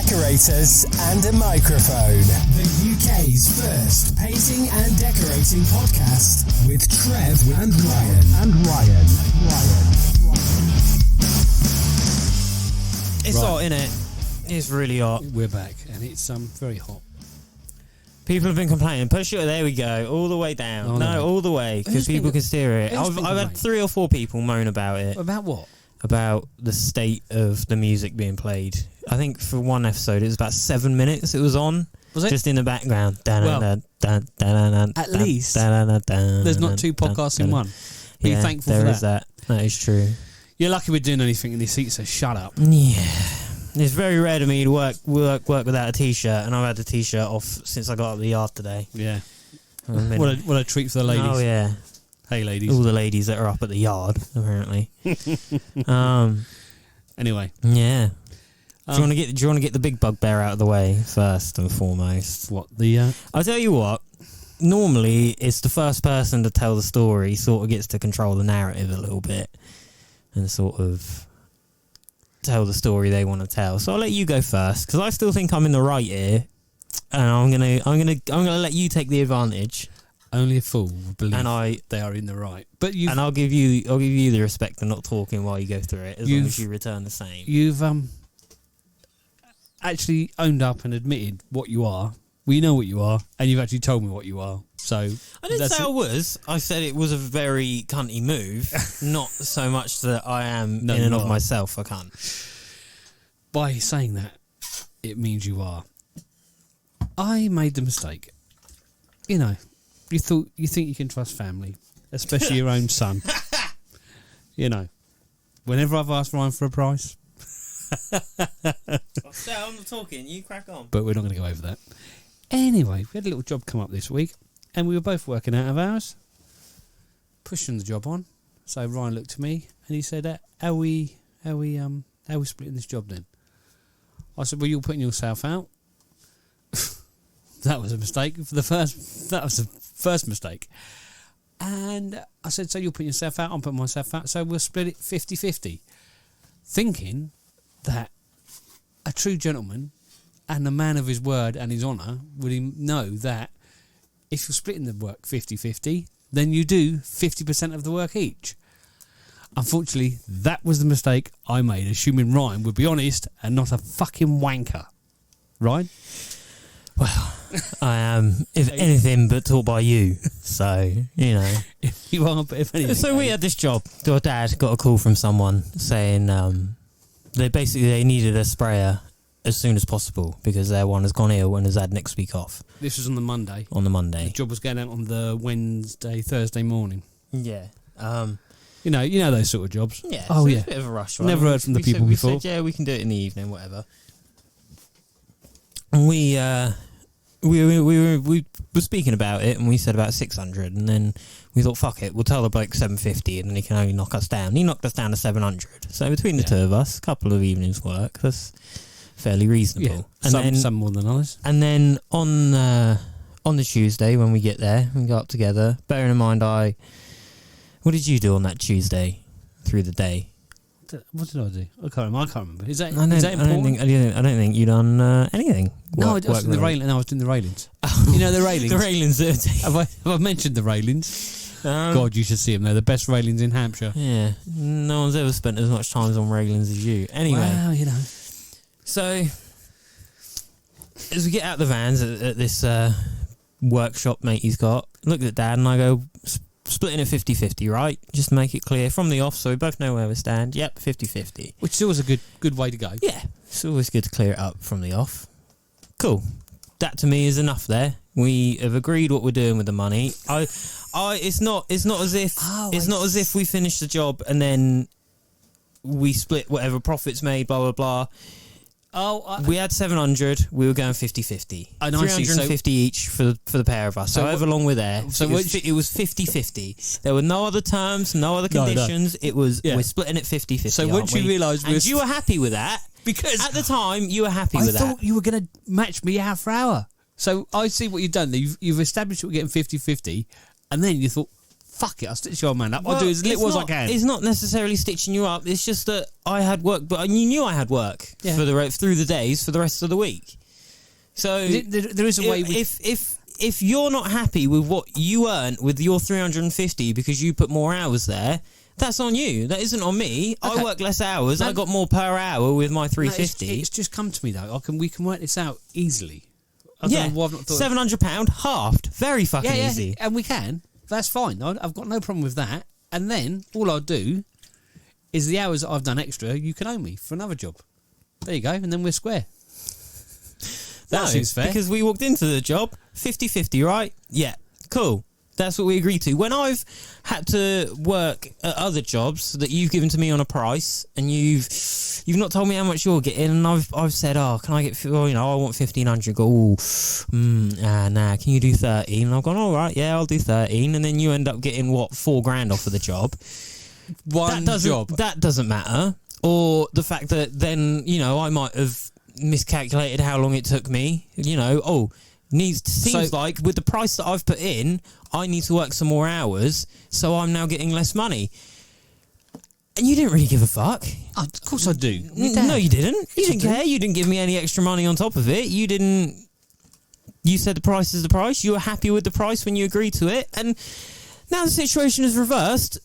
Decorators and a microphone. The UK's first painting and decorating podcast with Trev and Ryan. It's hot, innit? It's really hot. We're back, and it's very hot. People have been complaining. Push it, there we go, all the way down. All the way, because people can steer it. I've had 3 or 4 people moan about it. About what? About the state of the music being played. I think for one episode it was about 7 minutes it was on. Was it? Just in the background. At least there's not 2 podcasts in one. Be thankful for that. There is that. That is true. You're lucky we're doing anything in this seat, so shut up. Yeah. It's very rare to me to work without a t-shirt, and I've had the t-shirt off since I got up the yard today. Yeah. What a treat for the ladies. Oh yeah. Hey ladies. All the ladies that are up at the yard, apparently. Anyway. Yeah. Do you want to get the big bugbear out of the way first and foremost? What the? I'll tell you what. Normally, it's the first person to tell the story sort of gets to control the narrative a little bit, and sort of tell the story they want to tell. So I'll let you go first because I still think I'm in the right here, and I'm gonna let you take the advantage. Only a fool would believe they are in the right. But I'll give you the respect of not talking while you go through it, as long as you return the same. You've actually owned up and admitted what you are. We know what you are, and you've actually told me what you are. So I didn't say I was. I said it was a very cunty move, not so much that I am in and of myself a cunt. By saying that, it means you are. I made the mistake. You know, you think you can trust family, especially your own son. You know, whenever I've asked Ryan for a price. I'm not talking. You crack on. But we're not going to go over that. Anyway, we had a little job come up this week, and we were both working out of hours, pushing the job on. So Ryan looked at me and he said, "How we splitting this job then?" I said, "Well, you're putting yourself out." That was a mistake. That was the first mistake. And I said, "So you're putting yourself out, I'm putting myself out, so we'll split it 50-50. Thinking that a true gentleman and a man of his word and his honour would know that if you're splitting the work 50-50, then you do 50% of the work each. Unfortunately, that was the mistake I made, assuming Ryan would be honest and not a fucking wanker. Ryan? Well, I am, if anything, but taught by you. So, you know. If you are, but if anything. So we had this job. Your dad got a call from someone saying they needed a sprayer as soon as possible because their one has gone ill and has had next week off. This was on the Monday. The job was going out on the Thursday morning. Yeah. You know those sort of jobs. Yeah. Oh, yeah. It's a bit of a rush. Right? Never heard from the people before. We said, yeah, we can do it in the evening, whatever. And we were speaking about it, and we said about 600, and then we thought, fuck it, we'll tell the bloke 750, and then he can only knock us down. He knocked us down to 700. So between the two of us, a couple of evenings' work, that's fairly reasonable. Yeah, and some more than others. And then on the Tuesday when we get there, we go up together. Bearing in mind, what did you do on that Tuesday through the day? What did I do? I can't remember. Is that important? I don't think you done anything. I was doing the railings. I was doing the railings. You know the railings. The railings. Have I mentioned the railings? God, you should see them. They're the best railings in Hampshire. Yeah, no one's ever spent as much time on railings as you. Anyway, well, you know. So as we get out the vans at this workshop mate he's got, look at Dad and I go, splitting it 50-50, right? Just to make it clear from the off so we both know where we stand. Yep, 50-50. Which is always a good way to go. Yeah, it's always good to clear it up from the off. Cool. That to me is enough there. We have agreed what we're doing with the money. It's not as if we finish the job and then we split whatever profits made, blah, blah, blah. We had 700. We were going 50-50. 350 each for the pair of us. So however long we're there. So it was 50-50. There were no other terms, no other conditions. No. It was we're splitting it 50-50. So once you realised, and you were happy with that because at the time you were happy with that. I thought you were going to match me hour for hour. So I see what you've done. You've established that we're getting 50-50, and then you thought, fuck it, I'll stitch your old man up. I'll do as little as I can. It's not necessarily stitching you up. It's just that I had work, but you knew I had work through the days for the rest of the week. So there is a way. If you're not happy with what you earn with your 350 because you put more hours there, that's on you. That isn't on me. Okay. I work less hours. I got more per hour with my 350. No, it's just come to me though. We can work this out easily. I don't know why I've not thought £700 halved. Very fucking easy. And we can. That's fine. I've got no problem with that. And then all I'll do is the hours that I've done extra, you can owe me for another job. There you go. And then we're square. That seems fair. Because we walked into the job 50-50, right? Yeah, cool. That's what we agreed to. When I've had to work at other jobs that you've given to me on a price, and you've not told me how much you're getting, and I've said, oh, can I get? Well, I want 1,500. Go, nah. Can you do 13? And I've gone, all right, yeah, I'll do 13. And then you end up getting what, $4,000 off of the job. One job. That doesn't matter. Or the fact that then I might have miscalculated how long it took me. Seems like with the price that I've put in, I need to work some more hours, so I'm now getting less money. And you didn't really give a fuck. Of course I do. No, you didn't. You didn't care. You didn't give me any extra money on top of it. You didn't. You said the price is the price. You were happy with the price when you agreed to it. And now the situation is reversed.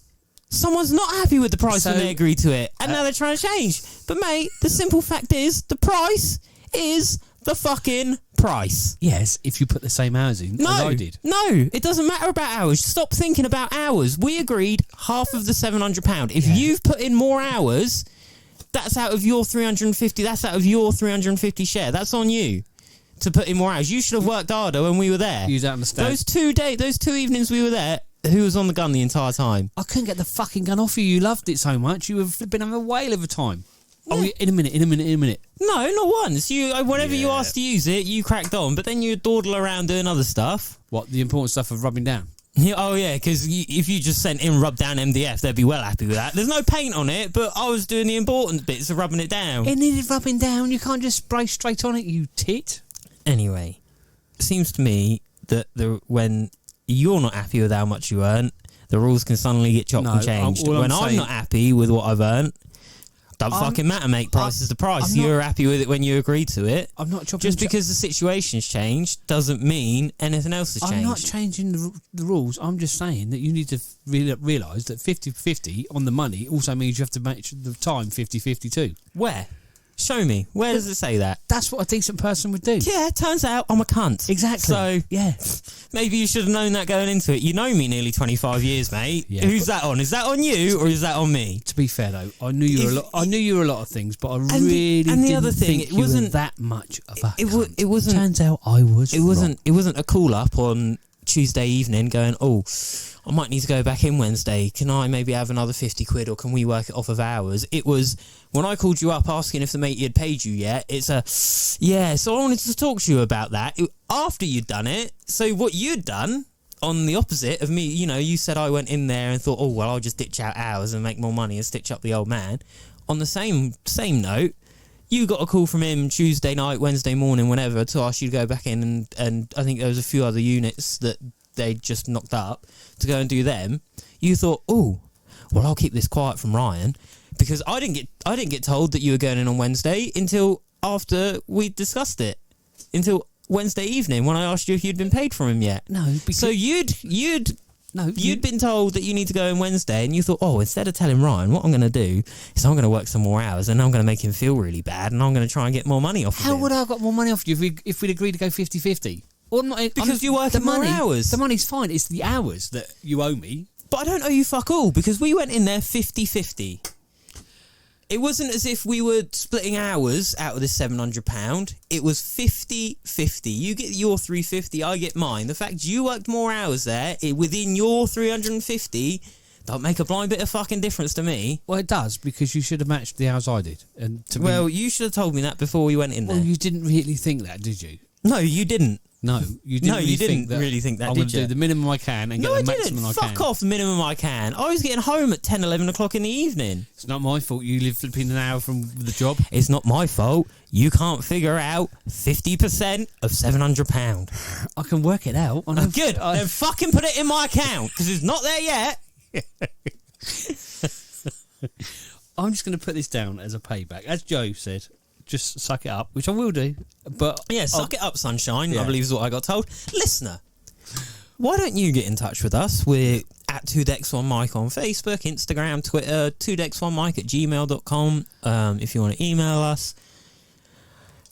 Someone's not happy with the price when they agreed to it. And now they're trying to change. But mate, the simple fact is, the price is the fucking price. Yes, if you put the same hours in as I did. No, it doesn't matter about hours. Stop thinking about hours. We agreed half of the £700. If you've put in more hours, that's out of your 350. That's out of your 350 share. That's on you to put in more hours. You should have worked harder when we were there. You don't understand. Those 2 evenings we were there, who was on the gun the entire time? I couldn't get the fucking gun off you. You loved it so much. You were flipping having a whale of a time. Yeah. Oh, in a minute. No, not once. Whenever you asked to use it, you cracked on, but then you'd dawdle around doing other stuff. What, the important stuff of rubbing down? Yeah, oh, yeah, because if you just sent in rub down MDF, they'd be well happy with that. There's no paint on it, but I was doing the important bits of rubbing it down. It needed rubbing down. You can't just spray straight on it, you tit. Anyway, it seems to me that when you're not happy with how much you earn, the rules can suddenly get chopped and changed. When I'm not happy with what I've earned, don't fucking matter, mate. Price is the price. You're happy with it when you agreed to it. I'm not chopping. Just because the situation's changed doesn't mean anything else has changed. I'm not changing the rules. I'm just saying that you need to realise that 50-50 on the money also means you have to make the time 50-50 too. Where? Show me. Where does it say that? That's what a decent person would do. Yeah, turns out I'm a cunt. Exactly. So, yeah. Maybe you should have known that going into it. You know me nearly 25 years, mate. Yeah, who's that on? Is that on you or is that on me? To be fair though, I knew you were a lot of things, but I really didn't think you were that much of a cunt. It wasn't. Turns out I was. It wasn't a call up on Tuesday evening going, oh, I might need to go back in Wednesday. Can I maybe have another 50 quid or can we work it off of hours? It was when I called you up asking if the matey had paid you yet. So I wanted to talk to you about that after you'd done it. So what you'd done on the opposite of me, you said I went in there and thought, oh, well, I'll just ditch out hours and make more money and stitch up the old man. On the same note, you got a call from him Tuesday night, Wednesday morning, whenever, to ask you to go back in and I think there was a few other units that they just knocked up to go and do them. You thought, oh, well, I'll keep this quiet from Ryan because I didn't get told that you were going in on Wednesday until after we discussed it, until Wednesday evening when I asked you if you'd been paid from him yet. No, because so you'd been told that you need to go in Wednesday, and you thought, oh, instead of telling Ryan, what I'm going to do is I'm going to work some more hours, and I'm going to make him feel really bad, and I'm going to try and get more money off of him. How would I have got more money off you if we'd agreed to go 50-50? Because you work more hours. The money's fine. It's the hours that you owe me. But I don't owe you fuck all, because we went in there 50-50. It wasn't as if we were splitting hours out of this £700. It was 50-50. You get your 350, I get mine. The fact you worked more hours there within your 350 don't make a blind bit of fucking difference to me. Well, it does, because you should have matched the hours I did. You should have told me that before we went in there. Well, you didn't really think that, did you? No, you didn't. No, you didn't. No, really you didn't think that really think that, I'm did going to you? do the minimum I can and No, get the I maximum didn't. I can. Fuck off the minimum I can. I was getting home at 10, 11 o'clock in the evening. It's not my fault. You live flipping an hour from the job. It's not my fault. You can't figure out 50% of £700. I can work it out. Oh, good. Then fucking put it in my account because it's not there yet. I'm just going to put this down as a payback. As Joe said, just suck it up, which I will do. But Yeah, suck it up, sunshine, Yeah. I believe is what I got told. Listener, why don't you get in touch with us? We're at 2decks1mic on Facebook, Instagram, Twitter, 2decks1mic@gmail.com. If you want to email us,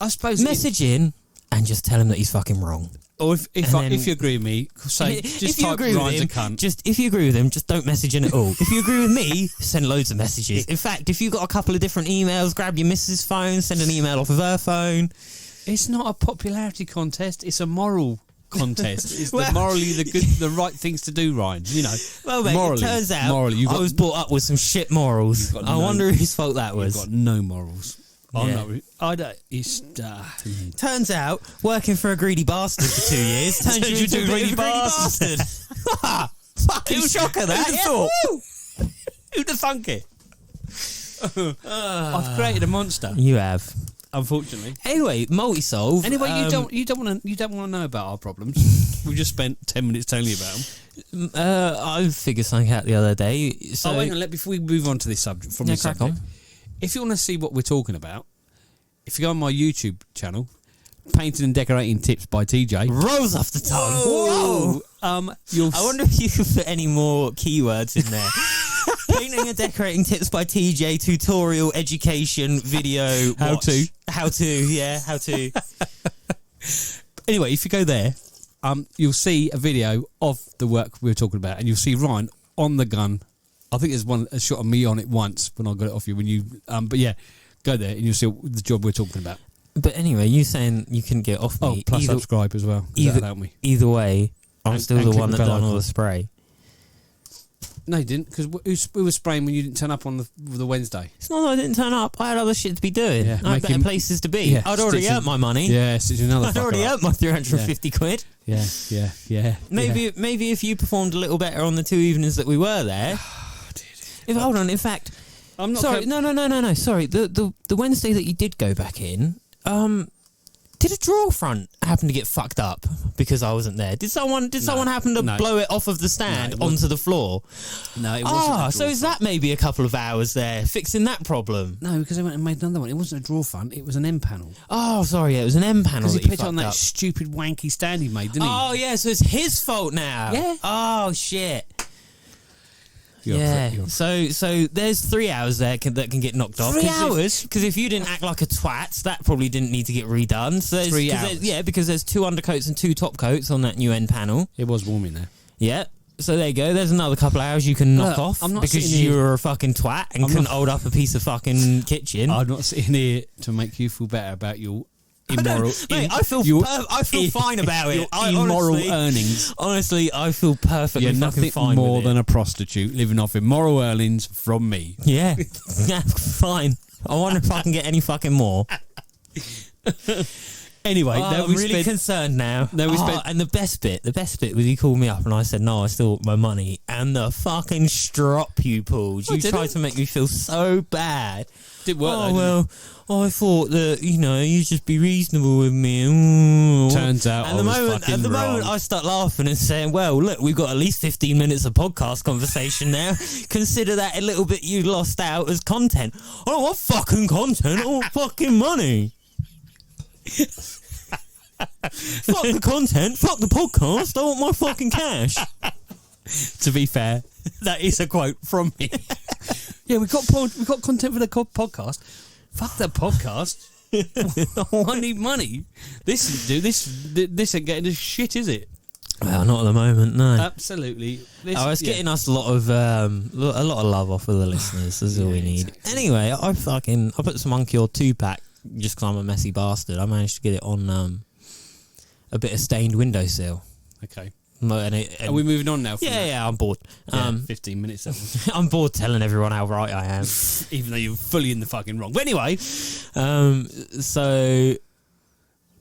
I suppose message in and just tell him that he's fucking wrong. Or then- if you agree with me, say If just you type agree with Ryan's him, a cunt. just if you agree with him, just don't message in at all. If you agree with me, send loads of messages. In fact, if you've got a couple of different emails, grab your missus' phone, send an email off of her phone. It's not a popularity contest. It's a moral contest. It's Well- the right things to do, Ryan. You know. Well, mate, morally, it turns out you've I got, was brought up with some shit morals. You've got I no- wonder whose fault that you've was. got no morals. I'm Yeah. not. I don't. It's. Turns out, working for a greedy bastard for 2 years turns you into a greedy bastard. Fucking shocker, that. Who'd have Yeah, thought? woo! Who'd have thunk it? I've created a monster. You have. Unfortunately. Anyway, multi-solve. Anyway, you don't want to know about our problems. We just spent 10 minutes telling you about them. I figured something out the other day. So, Hang on. Before we move on to this subject, from Yeah, this crack subject, on. if you want to see what we're talking about, if you go on my YouTube channel, Painting and Decorating Tips by TJ. rolls off the tongue. Whoa! You'll I wonder if you could put any more keywords in there. Painting and decorating tips by TJ, tutorial, education, video, How watch. to. How to. Anyway, if you go there, you'll see a video of the work we were talking about, and you'll see Ryan on the gun. I think there's a shot of me on it once when I got it off you. When you, but yeah, go there and you'll see the job we're talking about. But anyway, you saying you couldn't get off me. Oh, plus subscribe as well. 'Cause either- that'll help me. Either way, I'm And- still and the click one the that bell done all icon. the spray. No, you didn't, because we were spraying when you didn't turn up on the Wednesday. It's not that I didn't turn up. I had other shit to be doing. Yeah, I had better making- places to be. Yeah, I'd already stitching- earned my money. Yeah, it's another. I'd already earned my 350 quid. Yeah. Maybe if you performed a little better on the 2 evenings that we were there. Hold on, in fact, I'm not. sorry, no. Sorry, the Wednesday that you did go back in, did a drawer front happen to get fucked up because I wasn't there? Did someone happen to No. blow it off of the stand No, it wasn't. onto the floor? No, it wasn't. So is that maybe a couple of hours there fixing that problem? No, because I went and made another one. It wasn't a drawer front. It was an M panel. Oh, sorry, it was an M panel Because he that you put it on fucked that up. stupid wanky stand he made, didn't he? Oh yeah, so it's his fault now. Yeah. Oh shit. You're- So there's 3 hours there that can get knocked off. 3 hours? Because if you didn't act like a twat, that probably didn't need to get redone. So 3 hours. Yeah, because there's 2 undercoats and 2 top coats on that new end panel. It was warm in there. Yeah. So there you go. There's another couple of hours you can knock Look, off I'm not because sitting here- you're a fucking twat and I'm couldn't not- hold up a piece of fucking kitchen. I'm not sitting here to make you feel better about your immoral. Mate, I feel fine about it. Your I immoral honestly- earnings. Honestly, I feel perfectly You're fucking nothing fine more with it. than a prostitute living off immoral earnings from me. Yeah. Yeah, fine. I wonder if I can get any fucking more. Anyway, I'm really concerned now. No, we spent- And the best bit was you called me up and I said, no, I still want my money. And the fucking strop you pulled. You tried to make me feel so bad. Did work. Oh, though, didn't well, I thought that, you just be reasonable with me. Ooh. Turns out at I the was moment, fucking At the moment, wrong. I start laughing and saying, well, look, we've got at least 15 minutes of podcast conversation now. Consider that a little bit you lost out as content. I don't want fucking content. I want fucking money. Fuck the content. Fuck the podcast. I want my fucking cash. To be fair, that is a quote from me. Yeah, we got content for the podcast. Fuck the podcast. I need money. This ain't getting as shit, is it? Well, not at the moment, no. Absolutely. It's getting us a lot of love off of the listeners. That's all we need. Anyway, I put some Uncure 2-pack just because I'm a messy bastard. I managed to get it on a bit of stained windowsill. Okay. And Are we moving on now? From that? Yeah, I'm bored. Yeah, 15 minutes. That was. I'm bored telling everyone how right I am. Even though you're fully in the fucking wrong. But anyway, So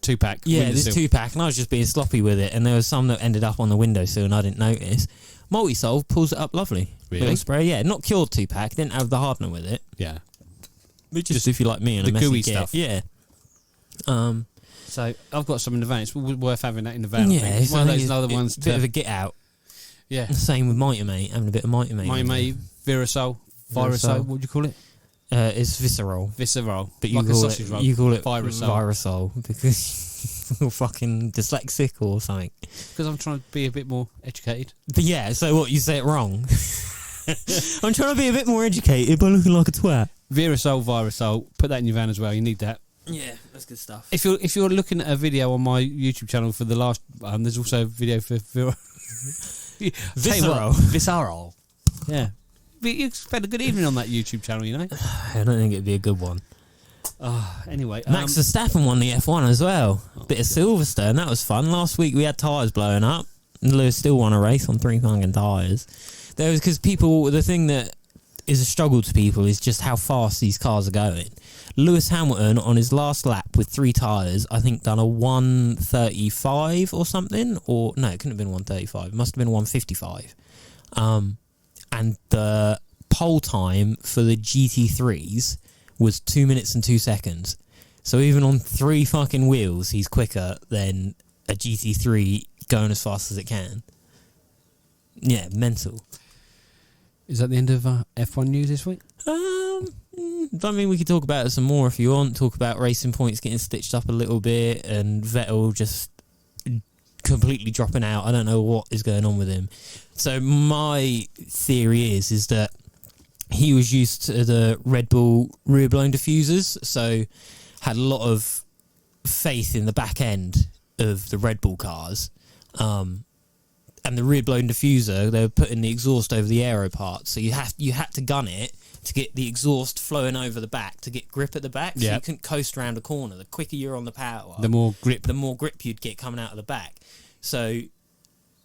2-pack. Yeah, this 2-pack, and I was just being sloppy with it, and there was some that ended up on the windowsill, and I didn't notice. Multi-Sol pulls it up lovely. Really? Little spray, yeah. Not cured 2-pack, didn't have the hardener with it. Yeah. But just if you like me and the a messy gooey kit. stuff. Yeah. So I've got some in the van. It's worth having that in the van. Yeah, I think. It's one of those other ones. Bit of a get out. Yeah. Same with Mighty Mate, having a bit of Mighty Mate. Mighty Mate, Virasol, Virasol. What do you call it? It's Visceral. Visceral. But you like call a sausage roll. You call it Virasol. Virasol because you're fucking dyslexic or something. Because I'm trying to be a bit more educated. But yeah, so what, you say it wrong? I'm trying to be a bit more educated by looking like a twat. Virasol. Put that in your van as well. You need that. Yeah, that's good stuff. If you're looking at a video on my YouTube channel for the last, there's also a video for Visceral. Yeah, but you spent a good evening on that YouTube channel, you know. I don't think it'd be a good one. Anyway, Max Verstappen won the F1 as well. Bit of Silverstone, that was fun. Last week we had tyres blowing up. Lewis still won a race on 3 fucking tyres. There was because the thing that is a struggle to people is just how fast these cars are going. Lewis Hamilton on his last lap with 3 tyres, I think done a 135 or something, or no, it couldn't have been 135. It must have been 155. And the pole time for the GT3s was 2 minutes and 2 seconds. So even on 3 fucking wheels, he's quicker than a GT3 going as fast as it can. Yeah, mental. Is that the end of F1 news this week? I mean, we could talk about it some more if you want. Talk about Racing Points getting stitched up a little bit and Vettel just completely dropping out. I don't know what is going on with him. So my theory is that he was used to the Red Bull rear blown diffusers, so had a lot of faith in the back end of the Red Bull cars. And the rear blown diffuser, they were putting the exhaust over the aero part, so you had to gun it to get the exhaust flowing over the back to get grip at the back. So you couldn't coast around a corner. The quicker you're on the power, the more grip you'd get coming out of the back. So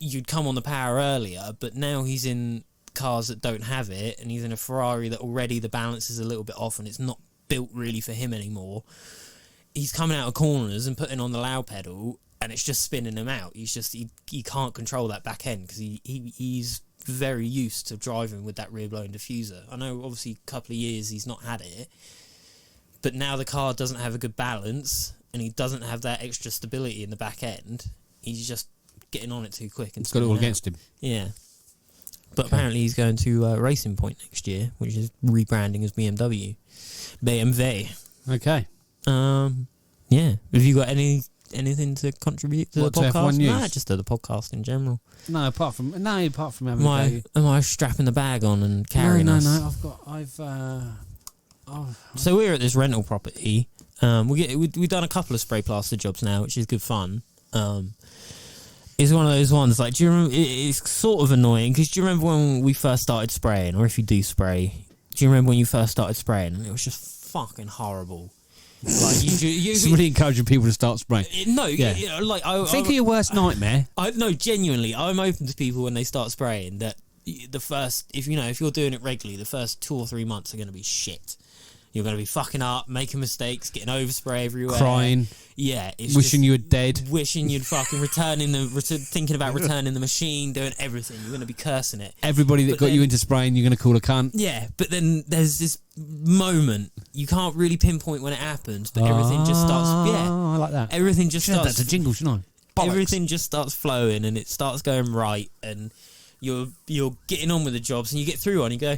you'd come on the power earlier, but now he's in cars that don't have it, and he's in a Ferrari that already the balance is a little bit off and it's not built really for him anymore. He's coming out of corners and putting on the loud pedal, and it's just spinning him out. He can't control that back end because he's very used to driving with that rear blown diffuser. I know obviously a couple of years he's not had it, but now the car doesn't have a good balance and he doesn't have that extra stability in the back end. He's just getting on it too quick and it's got it all against him. Yeah. But apparently he's going to Racing Point next year, which is rebranding as BMW. Okay. Yeah. Have you got anything to contribute to the podcast? F1 news? Nah, just to the podcast in general. No, apart from having Am I strapping the bag on and carrying us? No. So we're at this rental property. We've done a couple of spray plaster jobs now, which is good fun. It's one of those ones, like, do you remember, it's sort of annoying, because do you remember when we first started spraying, or if you do spray, do you remember when you first started spraying, and it was just fucking horrible? Like, it's really encouraging people to start spraying. Think of your worst nightmare. No, genuinely, I'm open to people when they start spraying that the first, if you're doing it regularly, the first 2 or 3 months are going to be shit. You're going to be fucking up, making mistakes, getting overspray everywhere, crying, wishing you were dead, wishing you'd fucking thinking about returning the machine, doing everything. You're going to be cursing it. Everybody that got you into spraying, you're going to call a cunt. Yeah, but then there's this moment you can't really pinpoint when it happens, but everything just starts. Yeah, I like that. Everything just starts. That's a jingle, shouldn't I? Bollocks. Everything just starts flowing and it starts going right, and you're getting on with the jobs, and you get through one, and you go,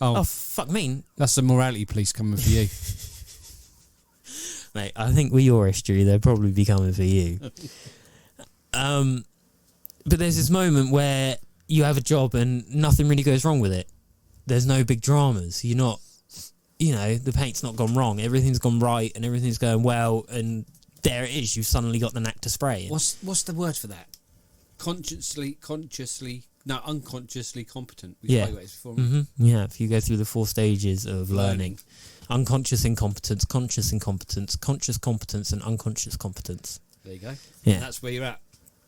oh fuck me. That's the morality police coming for you. Mate, I think with your history, they'll probably be coming for you. But there's this moment where you have a job and nothing really goes wrong with it. There's no big dramas. You're not, the paint's not gone wrong. Everything's gone right and everything's going well, and there it is. You've suddenly got the knack to spray. What's the word for that? Unconsciously competent. Yeah. Yeah, if you go through the 4 stages of learning. Unconscious incompetence, conscious incompetence, conscious competence, and unconscious competence. There you go. Yeah. And that's where you're at.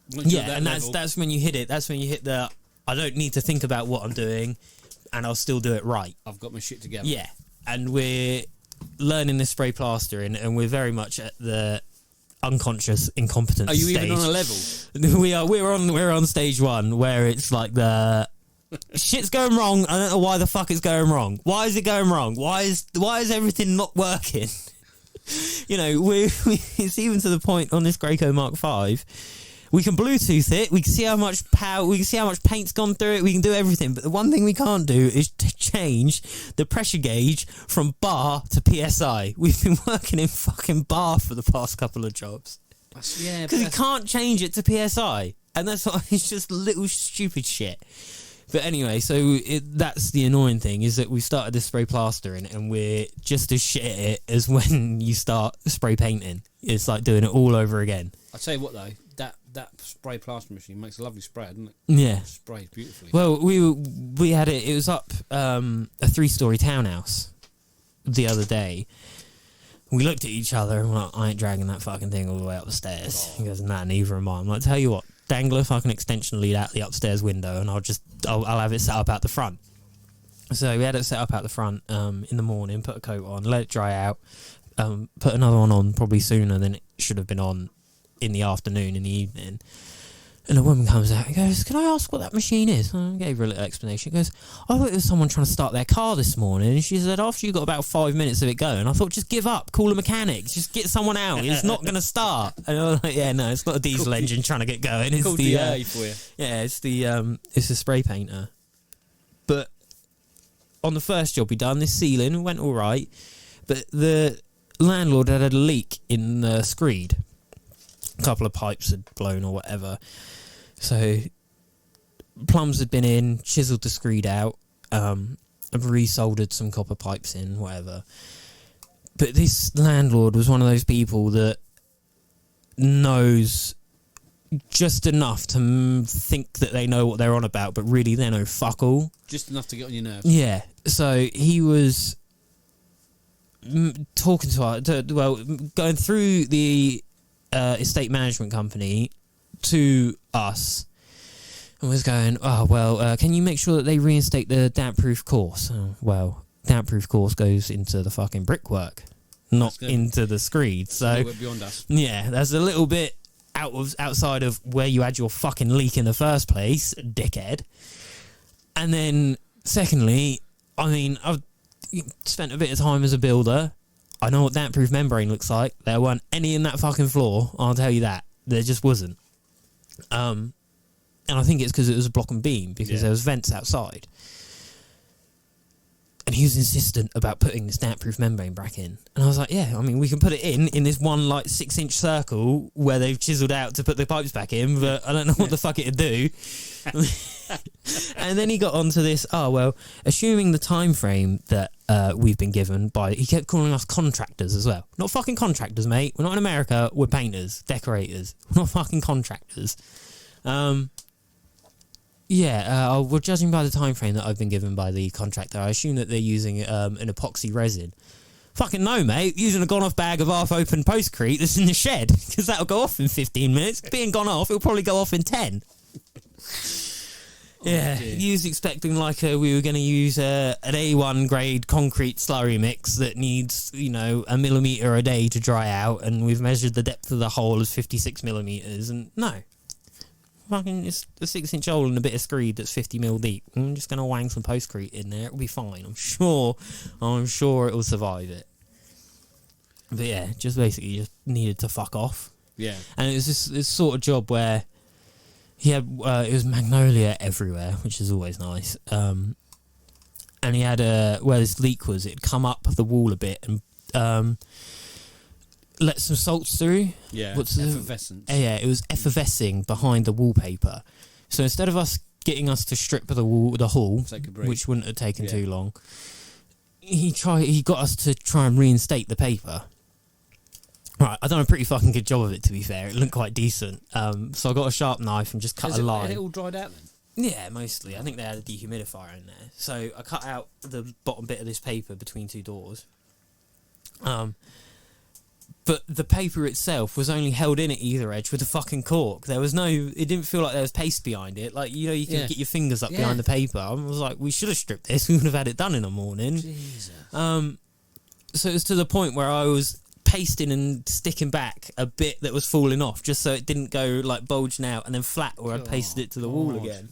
That's when you hit it. That's when you hit the, I don't need to think about what I'm doing, and I'll still do it right. I've got my shit together. Yeah. And we're learning this spray plastering, and we're very much at the unconscious incompetence. Are you stage. even on a level? We're on stage 1 where it's like the shit's going wrong. I don't know why the fuck it's going wrong. Why is it going wrong? Why is everything not working? You know, it's even to the point on this Graco Mark V. We can Bluetooth it. We can see how much power. We can see how much paint's gone through it. We can do everything. But the one thing we can't do is to change the pressure gauge from bar to PSI. We've been working in fucking bar for the past couple of jobs. Yeah, Because we can't change it to PSI, and that's why it's just little stupid shit. But anyway, so that's the annoying thing, is that we started this spray plastering and we're just as shit at it as when you start spray painting. It's like doing it all over again. I'll tell you what though, that spray plaster machine makes a lovely spray, doesn't it? Yeah. It sprays beautifully. Well, we had it was up a 3-story townhouse the other day. We looked at each other and we're like, I ain't dragging that fucking thing all the way up the stairs. He goes, nah, neither am I. I'm like, tell you what, dangle a fucking extension lead out the upstairs window and I'll have it set up out the front. So we had it set up out the front in the morning, put a coat on, let it dry out, put another one on probably sooner than it should have been on in the afternoon, in the evening. And a woman comes out and goes, can I ask what that machine is? And I gave her a little explanation. She goes, I thought it was someone trying to start their car this morning. And she said, after you got about 5 minutes of it going, I thought, just give up, call a mechanic, just get someone out. It's not going to start. And I was like, yeah, no, it's not a diesel engine trying to get going. It's called the DA for you. Yeah, it's the spray painter. But on the first job we done, this ceiling went all right, but the landlord had a leak in the screed. A couple of pipes had blown or whatever. So plums had been in, chiselled the screed out, resoldered some copper pipes in, whatever. But this landlord was one of those people that knows just enough to think that they know what they're on about, but really they know fuck all. Just enough to get on your nerves. Yeah. So he was talking to our, going through the estate management company to us, and was going, oh, well, can you make sure that they reinstate the damp-proof course? Oh, well, damp-proof course goes into the fucking brickwork, not into the screed. So beyond us. Yeah, that's a little bit outside of where you had your fucking leak in the first place, dickhead. And then, secondly, I mean, I've spent a bit of time as a builder. I know what damp-proof membrane looks like. There weren't any in that fucking floor, I'll tell you that. There just wasn't. And I think it's because it was a block and beam, because there was vents outside. And he was insistent about putting this damp-proof membrane back in. And I was like, yeah, I mean, we can put it in this one, like, 6-inch circle where they've chiselled out to put the pipes back in, but I don't know what the fuck it'd do. And then he got onto this, oh, well, assuming the time frame that we've been given by... He kept calling us contractors as well. Not fucking contractors, mate. We're not in America. We're painters, decorators. We're not fucking contractors. We're judging by the time frame that I've been given by the contractor. I assume that they're using an epoxy resin. Fucking no, mate. Using a gone-off bag of half-open postcrete that's in the shed, because that'll go off in 15 minutes. Being gone off, it'll probably go off in 10. Yeah, he was expecting we were going to use an A1 grade concrete slurry mix that needs, a millimetre a day to dry out, and we've measured the depth of the hole as 56 millimetres, and no. Fucking, it's a 6-inch hole and a bit of screed that's 50 mil deep. I'm just going to wang some postcrete in there. It'll be fine. I'm sure it will survive it. But yeah, just needed to fuck off. Yeah. And it was this sort of job where he had, it was magnolia everywhere, which is always nice. And he had where this leak was, it'd come up the wall a bit and let some salts through. Yeah, effervescence. Yeah, it was effervescing behind the wallpaper. So instead of getting us to strip the hull, which wouldn't have taken too long, he got us to try and reinstate the paper. Right, I've done a pretty fucking good job of it, to be fair. It looked quite decent. So I got a sharp knife and just cut a line. Had it all dried out then? Yeah, mostly. I think they had a dehumidifier in there. So I cut out the bottom bit of this paper between two doors. But the paper itself was only held in at either edge with a fucking cork. There was it didn't feel like there was paste behind it. Like, you can get your fingers up behind the paper. I was like, we should have stripped this. We would have had it done in a morning. Jesus. So it was to the point where I was pasting and sticking back a bit that was falling off, just so it didn't go like bulging out and then flat, or I'd pasted it to the wall again.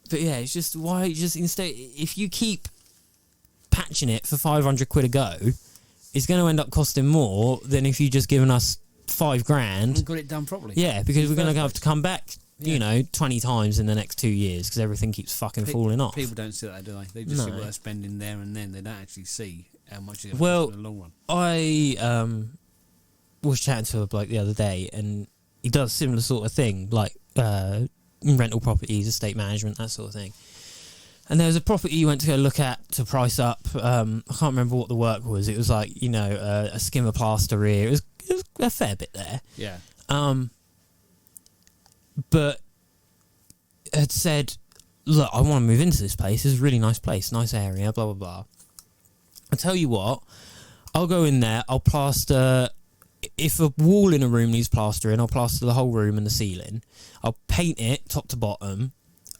But yeah, it's just why just instead, if you keep patching it for 500 quid a go, it's going to end up costing more than if you just given us $5,000 and got it done properly. Yeah, because we're going to have to come back, 20 times in the next 2 years because everything keeps fucking falling off. People don't see that, do they? They just see what they're spending there and then. They don't actually see how much it's well, in the long run. I was chatting to a bloke the other day, and he does similar sort of thing, like rental properties, estate management, that sort of thing. And there was a property he went to go look at to price up. I can't remember what the work was. It was like, a skimmer plaster rear. It was a fair bit there. Yeah. But had said, look, I want to move into this place. It's a really nice place, nice area, blah, blah, blah. I tell you what, I'll go in there, I'll plaster. If a wall in a room needs plastering, I'll plaster the whole room and the ceiling. I'll paint it top to bottom.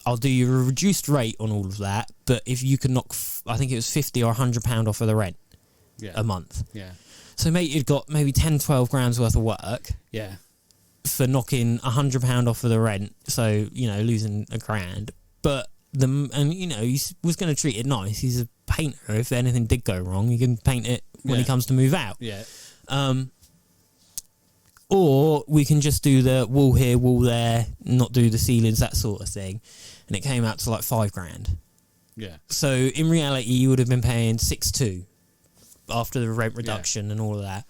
I'll do you a reduced rate on all of that, but if you can knock, I think it was £50 or £100 off of the rent a month. Yeah. So, mate, you've got maybe 10, 12 grand's worth of work. Yeah. For knocking £100 off of the rent, so losing £1,000. But he was going to treat it nice. He's a painter. If anything did go wrong, he can paint it when he comes to move out. Yeah. Or we can just do the wall here, wall there, not do the ceilings, that sort of thing. And it came out to like £5,000. Yeah. So in reality, you would have been paying 6,200 after the rent reduction and all of that.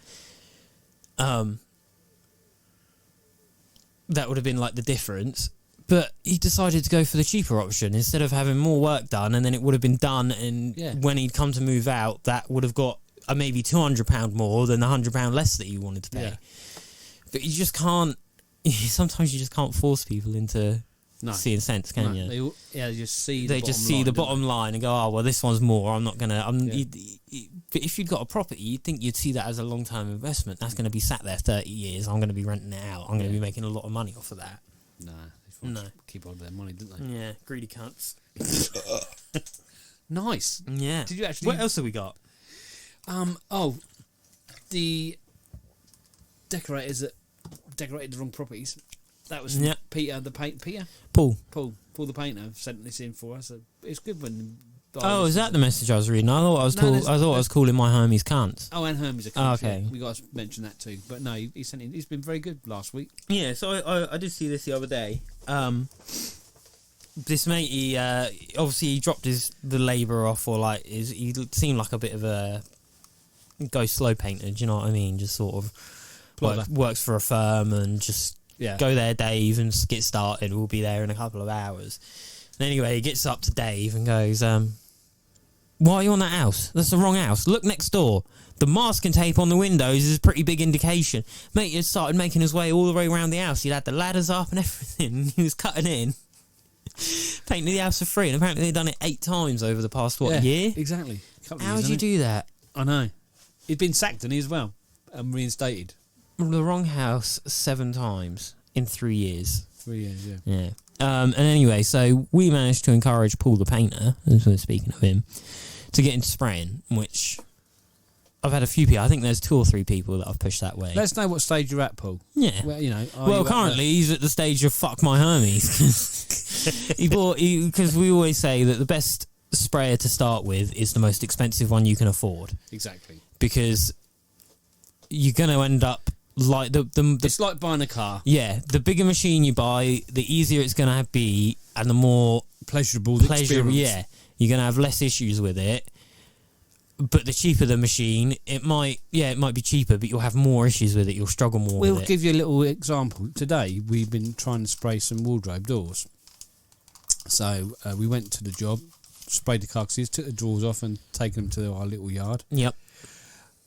That would have been like the difference. But he decided to go for the cheaper option instead of having more work done, and then it would have been done. And when he'd come to move out, that would have got maybe £200 more than the £100 less that you wanted to pay. Yeah. But you just can't. Sometimes you just can't force people into seeing sense, can you? They just see. They just see the bottom line and go, "Oh well, this one's more. I'm not gonna." But if you'd got a property, you'd think you'd see that as a long-term investment. That's going to be sat there 30 years. I'm going to be renting it out. I'm going to be making a lot of money off of that. No. Keep on their money, didn't they? Yeah, greedy cunts. Nice. Yeah. Did you actually? What else have we got? The decorators that decorated the wrong properties. That was Peter, the Peter. Paul, the painter, sent this in for us. It's good when. Oh, is that the message I was reading? I thought I was calling my homies cunts. Oh, and Hermes are cunts. Okay, yeah. We got to mention that too. But no, he sent in. He's been very good last week. Yeah, so I did see this the other day. This mate, he obviously he dropped the labour off, or he seemed like a bit of a go slow painter. Do you know what I mean? Just sort of works for a firm and just go there, Dave, and get started. We'll be there in a couple of hours. And anyway, he gets up to Dave and goes, "Why are you on that house? That's the wrong house. Look next door. The masking tape on the windows is a pretty big indication." Mate, he had started making his way all the way around the house. He'd had the ladders up and everything. He was cutting in, painting the house for free. And apparently they'd done it 8 times over the past, year? Exactly. How did you do that? I know. He'd been sacked, and he as well, and reinstated. The wrong house 7 times in 3 years. 3 years, yeah. Yeah. And anyway, so we managed to encourage Paul the painter, as we're speaking of him, to get into spraying, which I've had a few people. I think there's 2 or 3 people that I've pushed that way. Let us know what stage you're at, Paul. Yeah. Well, currently he's at the stage of fuck my Hermes. Because we always say that the best sprayer to start with is the most expensive one you can afford. Exactly. Because you're going to end up like the it's like buying a car. Yeah, the bigger machine you buy, the easier it's going to be, and the more pleasurable the experience. Yeah, you're going to have less issues with it. But the cheaper the machine, it might be cheaper, but you'll have more issues with it. You'll struggle more with it. We'll give you a little example. Today, we've been trying to spray some wardrobe doors. So we went to the job, sprayed the carcasses, took the drawers off and taken them to our little yard. Yep.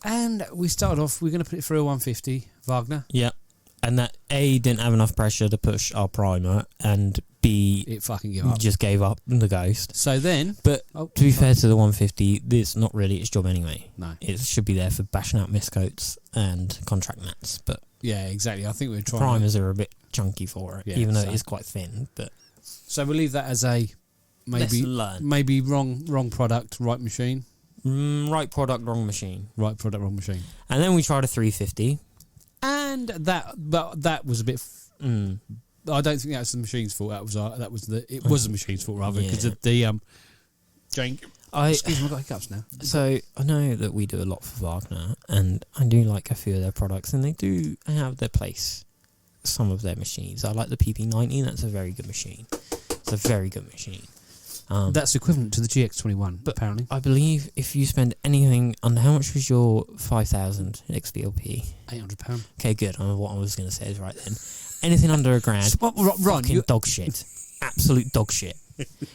And we started off, we're going to put it through a 150 Wagner. Yep. And that A, didn't have enough pressure to push our primer, and B, it fucking gave up. Just gave up the ghost. So then... But to be fair to the 150, it's not really its job anyway. No. It should be there for bashing out miscoats and contract mats, but... Yeah, exactly. I think we're trying... Primers are a bit chunky for it, even though it is quite thin, but... So we'll leave that as a maybe wrong product, right machine. Right product, wrong machine. Right product, wrong machine. And then we tried a 350. And that was a bit. I don't think that's the machine's fault. It was the machine's fault rather because of the Jane. Excuse me, I've got hiccups now. So I know that we do a lot for Wagner, and I do like a few of their products, and they do have their place. Some of their machines. I like the PP90. That's a very good machine. It's a very good machine. That's equivalent to the GX21, but apparently. I believe if you spend anything under, how much was your 5,000 XVLP? £800. Okay, good. What I was going to say is right then. Anything under a grand, Ron, dog shit. Absolute dog shit.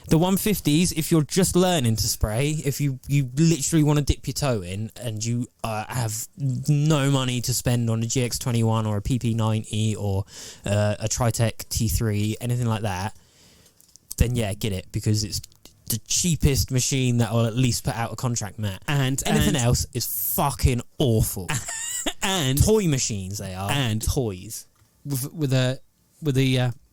The 150s, if you're just learning to spray, if you literally want to dip your toe in and you have no money to spend on a GX21 or a PP90 or a Tritec T3, anything like that, then yeah, get it, because it's the cheapest machine that will at least put out a contract mat. And anything else is fucking awful. And toy machines they are. And toys. With the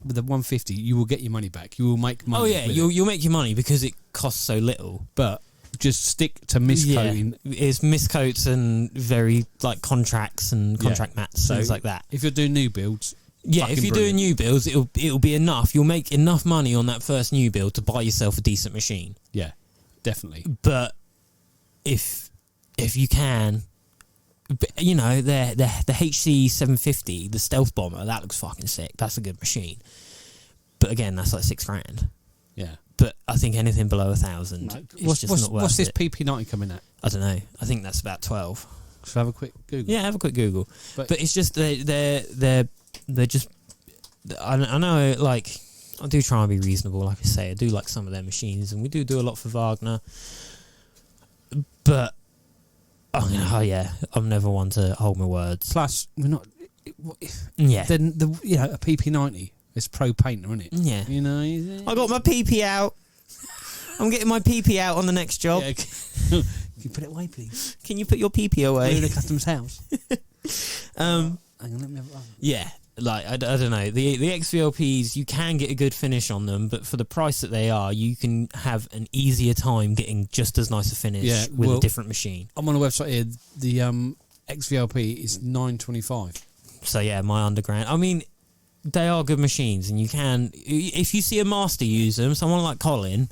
150, you will get your money back. You will make money. Oh yeah, you'll make your money because it costs so little. But just stick to miscoating. Yeah, it's miscoats and very like contracts and contract mats, things like that. If you're doing new builds, if you're doing new builds, it'll be enough. You'll make enough money on that first new build to buy yourself a decent machine. Yeah, definitely. But if you can. You know, the HC 750, the stealth bomber, that looks fucking sick. That's a good machine. But again, that's like $6,000. Yeah. But I think anything below 1,000 is just not worth it. What's this PP90 coming at? I don't know. I think that's about 12. Should I have a quick Google? Yeah, have a quick Google. But it's just they're just. I know, like, I do try and be reasonable. Like I say, I do like some of their machines, and we do a lot for Wagner. But. Oh yeah, I'm never one to hold my words. Plus, we're not. Yeah. Then a PP90 is pro painter, isn't it? Yeah. You know. I got my PP out. I'm getting my PP out on the next job. Yeah, can you put it away, please? Can you put your PP away? We're in a customer's house. Hang on, let me have a Yeah. Like, I don't know. The XVLPs, you can get a good finish on them, but for the price that they are, you can have an easier time getting just as nice a finish with a different machine. I'm on a website here. The XVLP is $925. So, yeah, my underground. I mean, they are good machines, and you can... If you see a master use them, someone like Colin,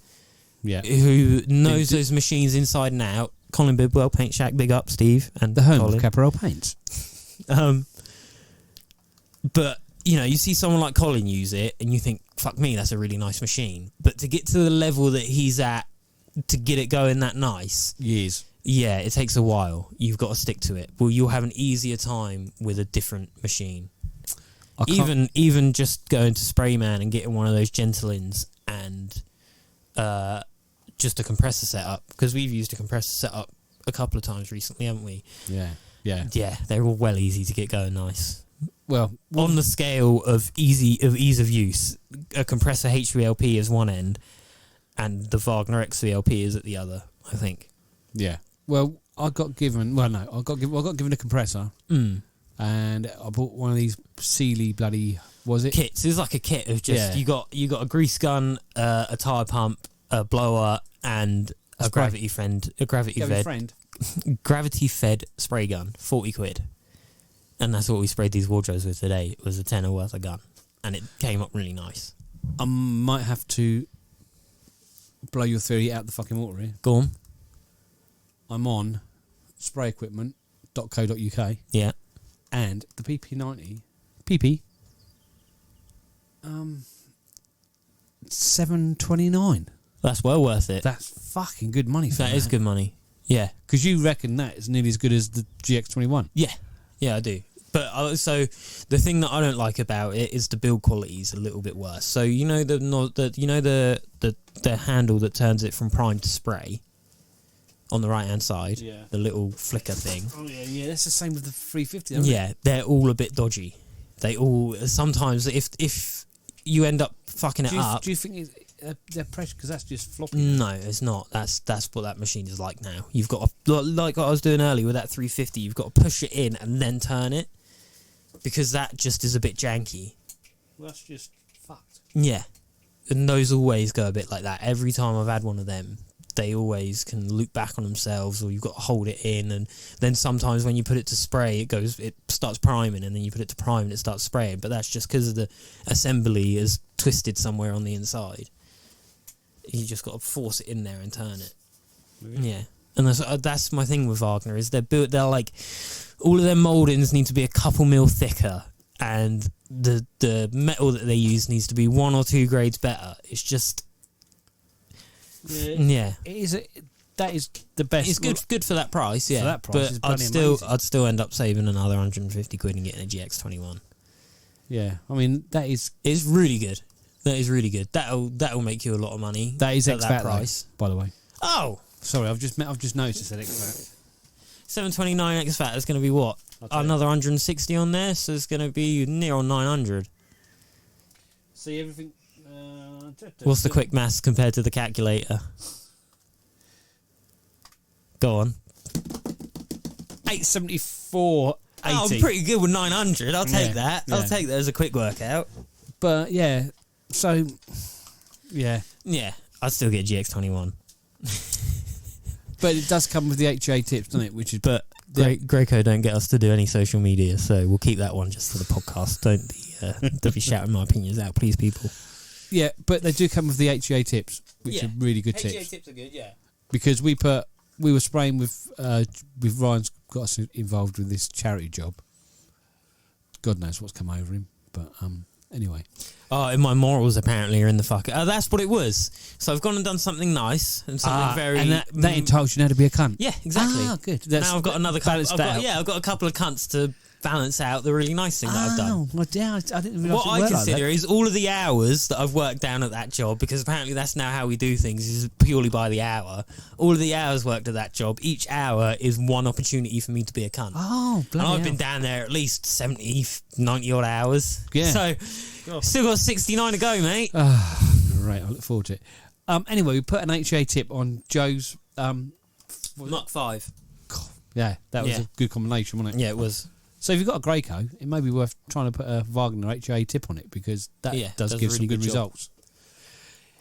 who knows those machines inside and out, Colin Bidwell, Paint Shack, big up, Steve. And the home Colin. of Caparel Paints. But, you know, you see someone like Colin use it and you think, fuck me, that's a really nice machine. But to get to the level that he's at, to get it going that nice... Years. Yeah, it takes a while. You've got to stick to it. Well, you'll have an easier time with a different machine. Even just going to Sprayman and getting one of those Gentlins and just a compressor setup. Because we've used a compressor setup a couple of times recently, haven't we? Yeah. Yeah, they're all well easy to get going nice. Well, on the scale of ease of use, a compressor HVLP is one end, and the Wagner XVLP is at the other. I think. Yeah. Well, I got given. Well, no, I got given a compressor, and I bought one of these Sealy bloody. Was it kits? It's like a kit of just you got a grease gun, a tire pump, a blower, and a gravity fed spray gun. 40 quid. And that's what we sprayed these wardrobes with today. It was a tenner worth of gun. And it came up really nice. I might have to blow your theory out the fucking water here. Go on. I'm on sprayequipment.co.uk. Yeah. And the PP90... PP... $7.29. That's well worth it. That's fucking good money for that. That is good money. Yeah. Because you reckon that is nearly as good as the GX21. Yeah. Yeah, I do. But so the thing that I don't like about it is the build quality is a little bit worse. So you know the handle that turns it from prime to spray on the right hand side, the little flicker thing. Oh yeah, that's the same with the 350. Yeah, they're all a bit dodgy. They all sometimes if you end up fucking it up. Do you think they're pressure because that's just floppy? No, it's not. That's what that machine is like now. You've got like what I was doing earlier with that 350. You've got to push it in and then turn it. Because that just is a bit janky. Well, that's just fucked. Yeah. And those always go a bit like that. Every time I've had one of them, they always can loop back on themselves, or you've got to hold it in, and then sometimes when you put it to spray, it starts priming, and then you put it to prime and it starts spraying. But that's just because of the assembly is twisted somewhere on the inside. You just got to force it in there and turn it. Really? Yeah, and that's my thing with Wagner is they're like all of their mouldings need to be a couple mil thicker, and the metal that they use needs to be 1 or 2 grades better. It's just. Yeah, that is the best. It's good for that price, yeah. For that price, but I'd still end up saving another 150 quid and getting a GX21. Yeah, I mean it's really good. That is really good. That'll make you a lot of money. That is at that price, by the way. Oh, sorry, I've just noticed that XFAT. 729 XFAT is going to be what? Another 160 on there, so it's going to be near on 900. See everything. What's the quick maths compared to the calculator? Go on. 874.80. Oh, I'm pretty good with 900. I'll take that. Yeah. I'll take that as a quick workout. But yeah, so yeah, I'd still get GX21. But it does come with the HA tips, doesn't it? Which is Greco don't get us to do any social media, so we'll keep that one just for the podcast. Don't be shouting my opinions out, please, people. Yeah, but they do come with the HA tips, which are really good tips. HA tips are good, yeah. Because we were spraying with Ryan's got us involved with this charity job. God knows what's come over him, but anyway. Oh, and my morals apparently are in the fuck. Oh, that's what it was. So I've gone and done something nice and something very. And that entitles you now to be a cunt. Yeah, exactly. Ah, good. Now I've got another couple. I've got a couple of cunts to balance out the really nice thing that I've done. Oh, well, yeah, I didn't realise what I consider is all of the hours that I've worked down at that job, because apparently that's now how we do things, is purely by the hour. All of the hours worked at that job, each hour is one opportunity for me to be a cunt. Oh, bloody And I've hell. been down there at least 70, 90 odd hours. Yeah. So, still got 69 to go, mate. Great, I look forward to it. Anyway, we put an HA tip on Joe's. Mach 5. Yeah, that was a good combination, wasn't it? Yeah, it was. So if you've got a Graco, it may be worth trying to put a Wagner HA tip on it, because that does give some good results.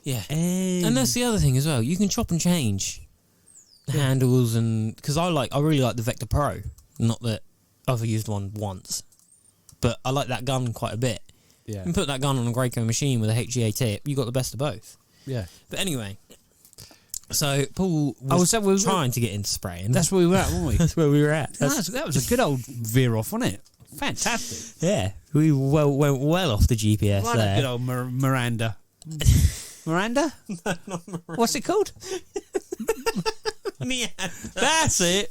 Yeah. And that's the other thing as well. You can chop and change the handles, and because I really like the Vector Pro. Not that I've used one once, but I like that gun quite a bit. Yeah. You can put that gun on a Graco machine with a HGA tip. You got the best of both. Yeah. But anyway, so Paul was trying to get into spraying. That's where we were at, weren't we? That's where we were at. That was a good old veer off, wasn't it? Fantastic. Yeah, we went well off the GPS Right, there. good old Miranda. Miranda? No, not Miranda. What's it called? Meander. That's it.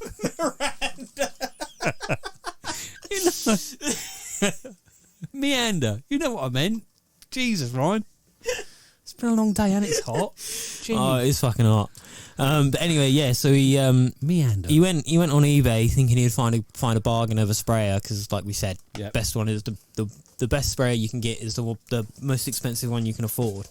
Meander. You know what I meant. Jesus, Ryan. It's been a long day and it's hot. Oh, it's fucking hot. But anyway, yeah. So he Meander. He went on eBay thinking he'd find a bargain of a sprayer, because, like we said, Yep. best one is the best sprayer you can get is the most expensive one you can afford.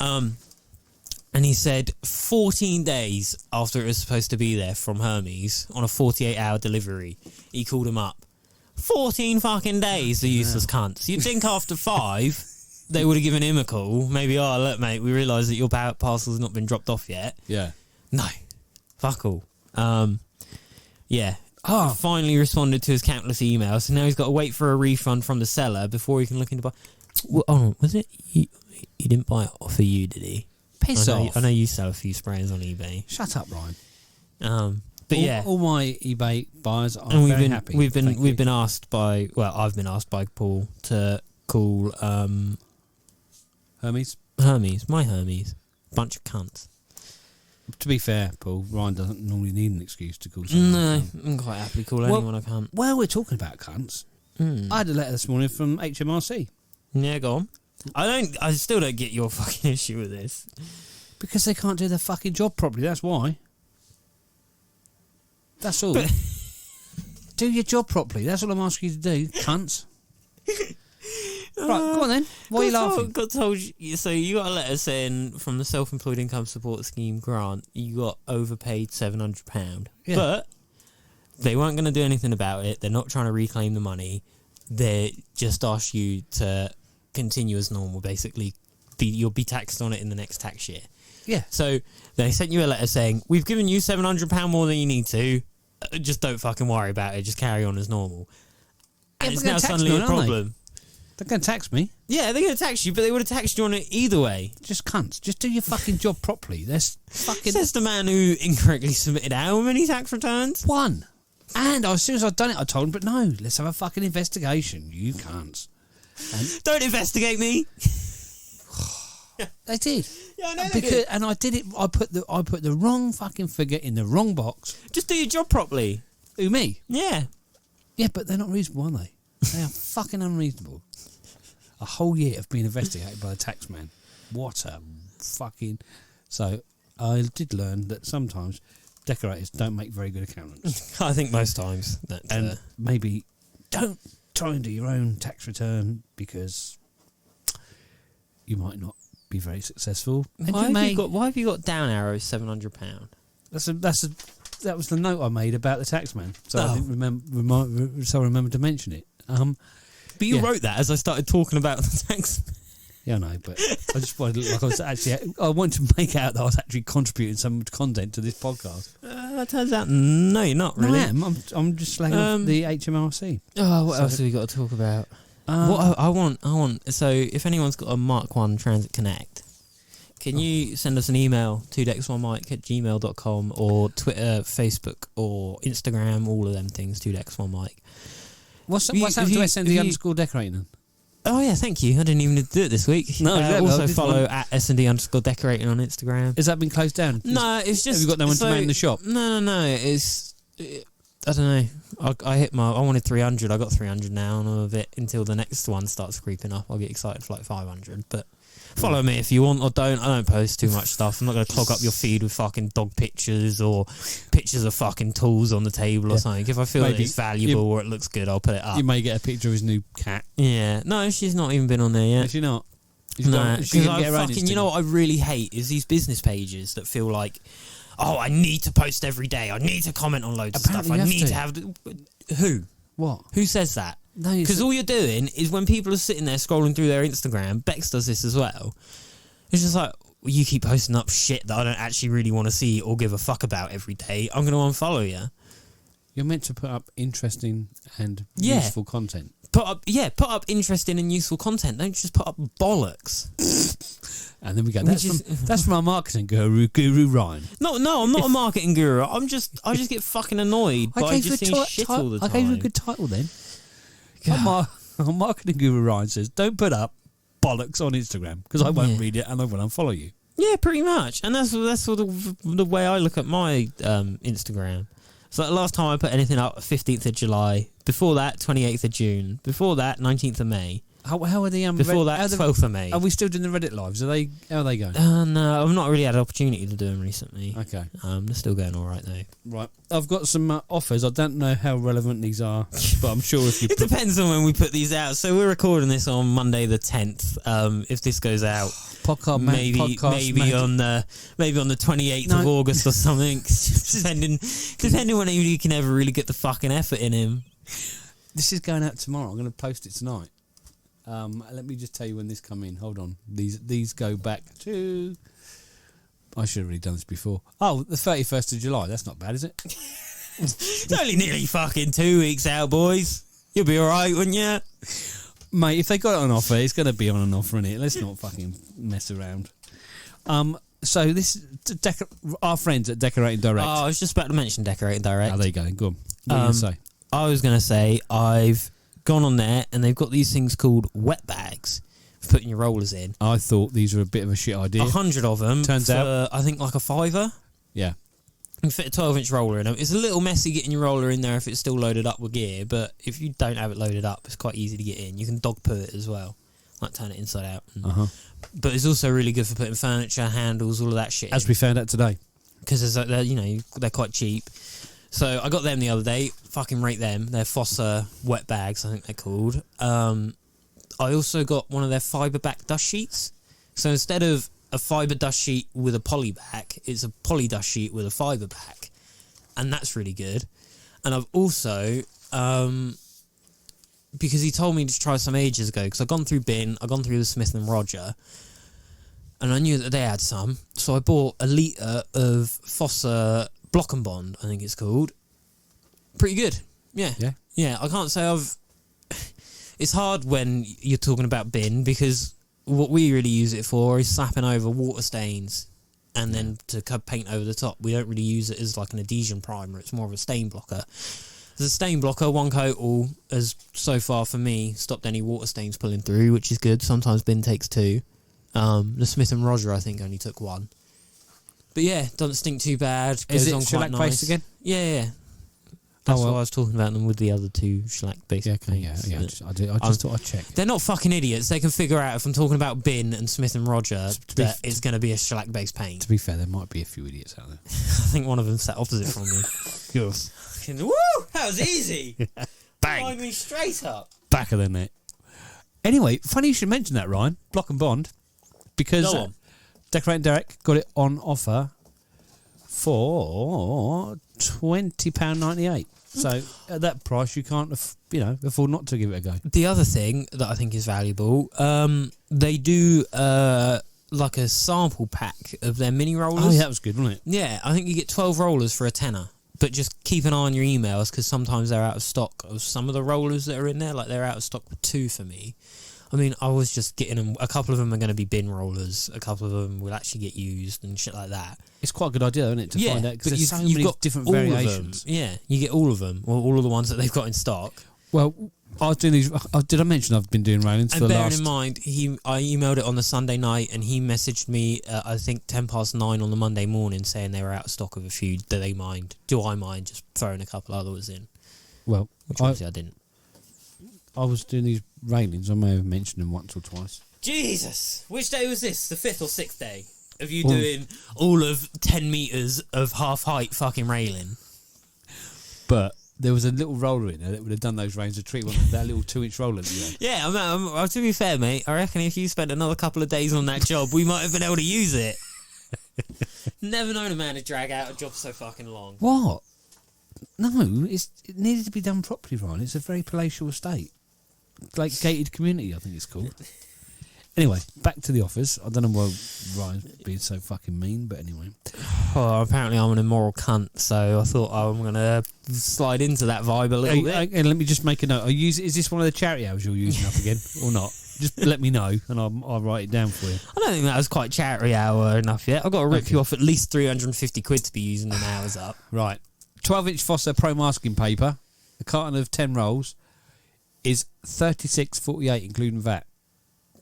And he said 14 days after it was supposed to be there from Hermes on a 48-hour delivery, he called him up. 14 fucking days, the useless cunts. You'd think after 5 they would have given him a call. Maybe, oh, look, mate, we realise that your parcel's not been dropped off yet. Yeah. No. Fuck all. Yeah. Oh. Finally responded to his countless emails, so now he's got to wait for a refund from the seller before he can look into buy. Well, oh, was it? He didn't buy it off of you, did he? Piss off. I know you sell a few sprayers on eBay. Shut up, Ryan. But all my eBay buyers are and very happy. We've been asked by, well, I've been asked by Paul to call Hermes. My Hermes. Bunch of cunts. To be fair, Paul, Ryan doesn't normally need an excuse to call someone. No, I'm quite happy to call anyone a cunt. Well, we're talking about cunts. I had a letter this morning from HMRC. Yeah, go on. I still don't get your fucking issue with this. Because they can't do their fucking job properly, that's why. That's all. Do your job properly, that's all I'm asking you to do, cunts. Right, go on then. Why are you laughing? Got told you, so you got a letter saying from the Self-Employed Income Support Scheme grant you got overpaid £700. Yeah. But they weren't going to do anything about it. They're not trying to reclaim the money. They just asked you to continue as normal, basically. You'll be taxed on it in the next tax year. Yeah. So they sent you a letter saying, we've given you £700 more than you need to. Just don't fucking worry about it. Just carry on as normal. And Yeah, it's they're now gonna tax suddenly me a on it, aren't they? problem. They're going to tax me. Yeah, they're going to tax you, but they would have taxed you on it either way. Just cunts. Just do your fucking job properly. There's fucking... Says the man who incorrectly submitted how many tax returns? one. And as soon as I'd done it, I told them, but no, let's have a fucking investigation. You can't. And Don't investigate me. they did. Yeah, I know they Because, did. and I did it. I put the wrong fucking figure in the wrong box. Just do your job properly. Who, me? Yeah. Yeah, but they're not reasonable, are they? They are fucking unreasonable. A whole year of being investigated by a tax man. What a fucking... So I did learn that sometimes decorators don't make very good accountants. I think most times. And maybe don't try and do your own tax return because you might not be very successful. And why have you got down arrows £700? That was the note I made about the tax man. So I Oh. didn't remember to mention it. But you Yeah. wrote that as I started talking about the tax. Yeah, I know, but I just wanted to look like I was actually... I wanted to make out that I was actually contributing some content to this podcast. It turns out, no, you're not really. No, I am. I'm just slagging off the HMRC. Oh, what So- else have we got to talk about? What I want. So, if anyone's got a Mark 1 Transit Connect, can you send us an email to dex1mike@gmail.com or Twitter, Facebook, or Instagram? All of them things. 2dex1mike. What's If happened you- to if SND you- underscore decorating? Oh yeah, thank you. I didn't even do it this week. No, exactly. I Also just follow want- at S&D_decorating on Instagram. Has that been closed down? No, it's just. Have you got no one to so- man the shop? No. It's. I don't know. I hit my. I wanted 300. I got 300 now, and all of it until the next one starts creeping up. I'll get excited for like 500. But follow me if you want or don't. I don't post too much stuff. I'm not going to clog up your feed with fucking dog pictures or pictures of fucking tools on the table or something. If I feel that Maybe it's valuable or it looks good, I'll put it up. You may get a picture of his new cat. Yeah. No, she's not even been on there yet. Is she not? No, Is she because gonna I get her own fucking, you know Instagram? what I really hate is these business pages that feel like, oh, I need to post every day. I need to comment on loads Apparently of you stuff. I have need to. to have. Who? What? Who says that? No, Because all you're doing is when people are sitting there scrolling through their Instagram, Bex does this as well. It's just like, well, you keep posting up shit that I don't actually really want to see or give a fuck about every day. I'm going to unfollow you. You're meant to put up interesting and Yeah. useful content. Put up interesting and useful content. Don't just put up bollocks. And then we go, Which that's from our marketing guru Ryan. No, I'm not a marketing guru. I just get fucking annoyed by just seeing shit all the time. I gave you a good title then. Our marketing guru Ryan says, don't put up bollocks on Instagram because I won't Yeah. read it and I will unfollow you. Yeah, pretty much. And that's sort of the way I look at my Instagram. So the last time I put anything up, 15th of July. Before that, 28th of June. Before that, 19th of May. How are the Before that, 12th of May. Are we still doing the Reddit lives? How are they going? No, I've not really had an opportunity to do them recently. Okay, They're still going all right though. right. I've got some offers. I don't know how relevant these are, but I'm sure if you It depends on when we put these out. So we're recording this on Monday the 10th. If this goes out, podcast maybe on the 28th of No. August or something. depending when you can ever really get the fucking effort in him. This is going out tomorrow. I'm going to post it tonight. Let me just tell you when this come in. Hold on. These go back to... I should have really done this before. Oh, the 31st of July. That's not bad, is it? It's only nearly fucking 2 weeks out, boys. You'll be alright, wouldn't you? Mate, if they got it on offer, it's going to be on an offer, innit? Let's not fucking mess around. So this our friends at Decorating Direct. Oh, I was just about to mention Decorating Direct. Oh, there you go. Go on. What are you going to say? I was going to say I've gone on there and they've got these things called wet bags for putting your rollers in. I thought these were a bit of a shit idea. 100 of them. Turns for, out- I think like a £5. Yeah. You can fit a 12-inch roller in them. It's a little messy getting your roller in there if it's still loaded up with gear, but if you don't have it loaded up, it's quite easy to get in. You can dog put it as well, like turn it inside out. But it's also really good for putting furniture, handles, all of that shit. As we found out today. Because they're quite cheap. So I got them the other day. Fucking rate them. They're Fossa wet bags, I think they're called. I also got one of their fibre back dust sheets. So instead of a fibre dust sheet with a poly back, it's a poly dust sheet with a fibre back. And that's really good. And I've also, because he told me to try some ages ago, because I've gone through Bin, I've gone through the Smith & Roger, and I knew that they had some, so I bought a litre of Fossa Block and Bond, I think it's called. Pretty good. Yeah. I can't say I've... It's hard when you're talking about bin, because what we really use it for is slapping over water stains and then to paint over the top. We don't really use it as like an adhesion primer. It's more of a stain blocker. As a stain blocker, one coat all has, so far for me, stopped any water stains pulling through, which is good. Sometimes bin takes 2. The Smith & Roger, I think, only took 1. But yeah, doesn't stink too bad. Is Goes it on shellac quite nice. based again? Yeah. That's why I was talking about them with the other 2 shellac-based paints. I just thought I'd check. They're not fucking idiots. They can figure out if I'm talking about bin and Smith & Roger that it's going to be a shellac-based paint. To be fair, there might be a few idiots out there. I think one of them sat opposite from me. Good. Woo! That was easy. Bang. Line me straight up. Back of the net. Anyway, funny you should mention that, Ryan. Block and Bond. Because Go on. Decorating Derek got it on offer for £20.98. So at that price, you can't, afford not to give it a go. The other thing that I think is valuable, they do like a sample pack of their mini rollers. Oh, yeah, that was good, wasn't it? Yeah, I think you get 12 rollers for a tenner. But just keep an eye on your emails, because sometimes they're out of stock of some of the rollers that are in there. Like, they're out of stock with 2 for me. I mean, I was just getting them. A couple of them are going to be bin rollers. A couple of them will actually get used and shit like that. It's quite a good idea, isn't it, to find out? Because there's so many got different all variations. Of them. Yeah, you get all of them. Well, all of the ones that they've got in stock. Well, I was doing these. Did I mention I've been doing railings for the last? And bearing in mind, I emailed it on the Sunday night, and he messaged me, I think 9:10 on the Monday morning, saying they were out of stock of a few. Do they mind? Do I mind just throwing a couple others in? Well, which obviously I didn't. I was doing these railings. I may have mentioned them once or twice. Jesus, which day was this? The 5th or 6th day of you doing all of 10 metres of half height fucking railing? But there was a little roller in there that would have done those railings a treat. That little 2-inch roller that you had. Yeah, to be fair, mate, I reckon if you spent another couple of days on that job, we might have been able to use it. Never known a man to drag out a job so fucking long. What? No, it needed to be done properly, Ryan. It's a very palatial estate. Like gated community, I think it's called. Anyway, back to the office. I don't know why Ryan's being so fucking mean, but anyway. Well, apparently I'm an immoral cunt, so I thought I'm going to slide into that vibe a little bit. And let me just make a note. Is this one of the charity hours you're using up again, or not? Just let me know, and I'll write it down for you. I don't think that was quite charity hour enough yet. I've got to rip you off at least 350 quid to be using them hours up. Right. 12-inch Fossa Pro masking paper, a carton of 10 rolls, is $36.48, including VAT.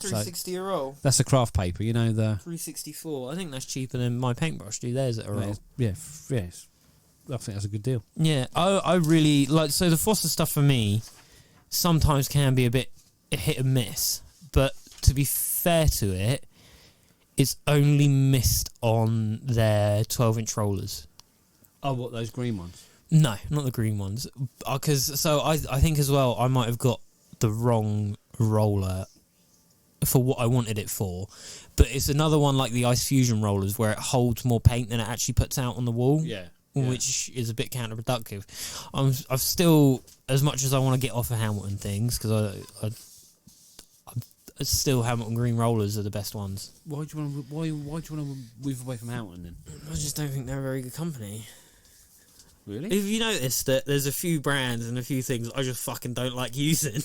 $3.60 a roll. That's the craft paper, the $3.64. I think that's cheaper than my paintbrush. Do theirs at a roll? Yes. I think that's a good deal. Yeah, I really like. So the Fossa stuff for me sometimes can be a bit hit and miss, but to be fair to it, it's only missed on their 12-inch rollers. Oh, what, those green ones? No, not the green ones. I think as well I might have got the wrong roller for what I wanted it for. But it's another one like the Ice Fusion rollers where it holds more paint than it actually puts out on the wall. Yeah. Which is a bit counterproductive. I've still, as much as I want to get off of Hamilton things, because I still Hamilton green rollers are the best ones. Why do you want to move away from Hamilton then? I just don't think they're a very good company. Really? If you notice that there's a few brands and a few things I just fucking don't like using.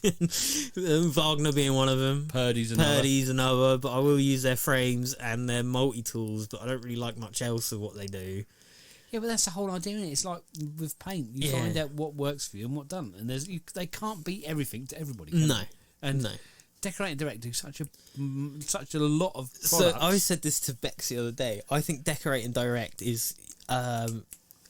Wagner being one of them. Purdy's another. But I will use their frames and their multi-tools, but I don't really like much else of what they do. Yeah, but that's the whole idea, isn't it? It's like with paint. You find out what works for you and what doesn't. And they can't be everything to everybody. No. Decorating Direct do such a lot of products. So I said this to Bex the other day. I think Decorating Direct is...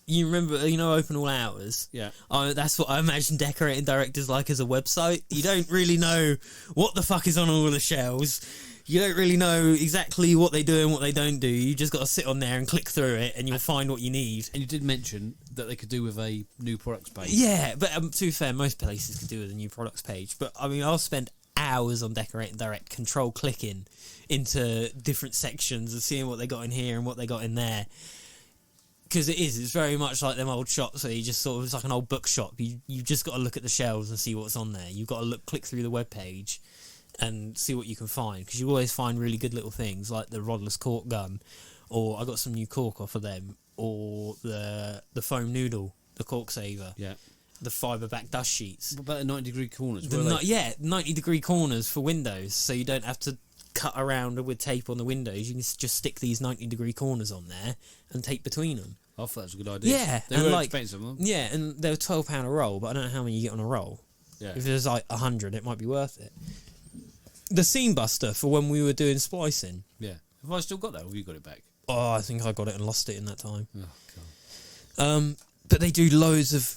you remember, Open All Hours? Yeah. That's what I imagine Decorating Direct is like as a website. You don't really know what the fuck is on all of the shelves. You don't really know exactly what they do and what they don't do. You just got to sit on there and click through it and you'll find what you need. And you did mention that they could do with a new products page. Yeah, but to be fair, most places could do with a new products page. But, I'll spend hours on Decorating Direct, control clicking into different sections and seeing what they got in here and what they got in there. Because it's very much like them old shops where you just it's like an old bookshop. You just got to look at the shelves and see what's on there. You've got to click through the web page and see what you can find, because you always find really good little things like the rodless cork gun, or I got some new cork off of them, or the foam noodle, the cork saver, the fibre back dust sheets. What about the 90-degree corners? 90-degree corners for windows, so you don't have to cut around with tape on the windows. You can just stick these 90-degree corners on there and tape between them. I thought that was a good idea. Yeah, they and were like, expensive, weren't they? Yeah, and they're £12 a roll, but I don't know how many you get on a roll. Yeah. If there's like 100, it might be worth it. The seam buster for when we were doing splicing. Yeah. Have I still got that, or have you got it back? Oh, I think I got it and lost it in that time. Oh, God. But they do loads of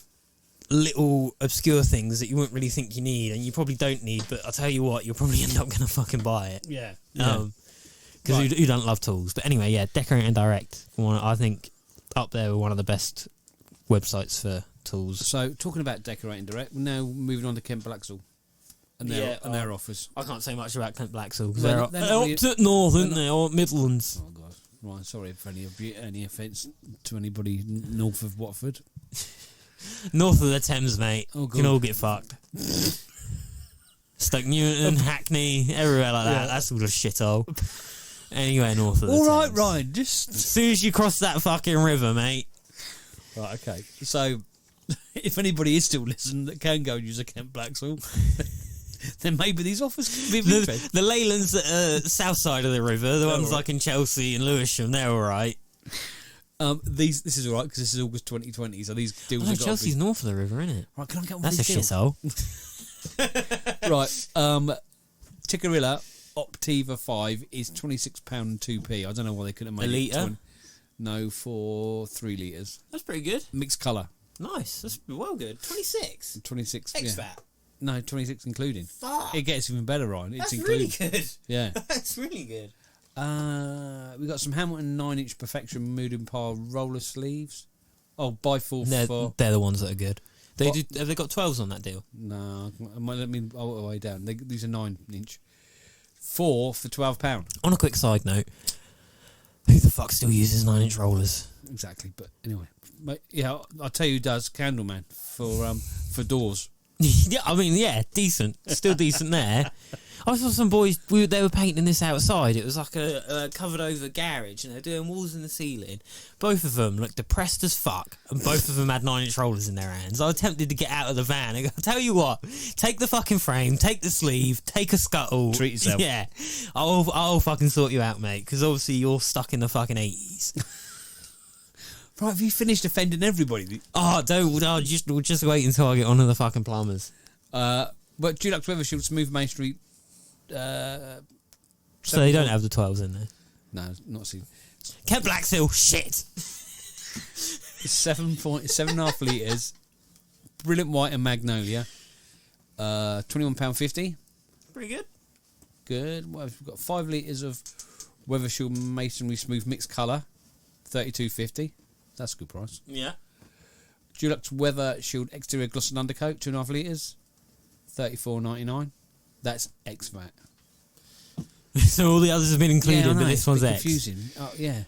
little obscure things that you wouldn't really think you need, and you probably don't need, but I'll tell you what, you'll probably end up going to fucking buy it. Yeah. Because who don't love tools? But anyway, yeah, Decorating Direct, I think up there with one of the best websites for tools. So, talking about Decorating Direct, we're now moving on to Kent Blacksall and their office. I can't say much about Kent Blacksall because Well, they're they're not really- up to north, aren't they, or Midlands. Oh, God. Right, sorry for any offence to anybody north of Watford. North of the Thames, mate. Oh, God. Can all get fucked. Stoke Newton, Hackney, everywhere like that. That's all a shithole. Anyway, north of the All right, Thames. Ryan, just... As soon as you cross that fucking river, mate. Right, okay. So, if anybody is still listening that can go and use a Kent Blacksall, then maybe these offers could be of interest. The Leylands south side of the river, the ones like in Chelsea and Lewisham, they're all right. This is all right because this is August 2020, so these deals Oh, have got Chelsea's to be... north of the river, isn't it? Right, can I get one That's a of these deals? shithole. Right, Tickerilla Optiva 5 is £26 2p. I don't know why they couldn't have made A it. litre? No, for 3 litres. That's pretty good. Mixed colour. Nice. That's well good. 26. 26. Ex-VAT. No, 26 including. Fuck. It gets even better, Ryan. It's That's included. really good. Yeah. That's really good. We got some Hamilton 9-inch Perfection Mood and Par roller sleeves. Oh, by 4 for... They're the ones that are good. Have they got 12s on that deal? No, let me all the way down. These are 9-inch. 4 for £12. On a quick side note, who the fuck still uses 9-inch rollers? Exactly, but anyway, yeah, I'll tell you who does. Candleman for doors. Yeah, I mean, yeah, decent. Still decent there. I saw some boys, they were painting this outside. It was like a covered over garage, and they're doing walls in the ceiling. Both of them looked depressed as fuck, and both of them had 9-inch rollers in their hands. I was tempted to get out of the van and go, I'll tell you what, take the fucking frame, take the sleeve, take a scuttle. Treat yourself. Yeah, I'll fucking sort you out, mate, because obviously you're stuck in the fucking 80s. Right, have you finished offending everybody? Oh, just wait until I get onto the fucking plumbers. But Dulux Weather Shield Smooth Masonry. So they don't have the 12s in there. No, not seen. Kent Blacksall, shit. 7.5 litres. Brilliant White and Magnolia. £21.50. Pretty good. Good. Well, we've got 5 litres of Weather Shield Masonry Smooth Mixed Colour. £32.50. That's a good price. Yeah. Dulux Weather Shield Exterior Gloss and Undercoat, 2.5 litres. £34.99. That's ex-VAT. So all the others have been included, I know, but this it's a one's bit X. confusing. Oh, yeah.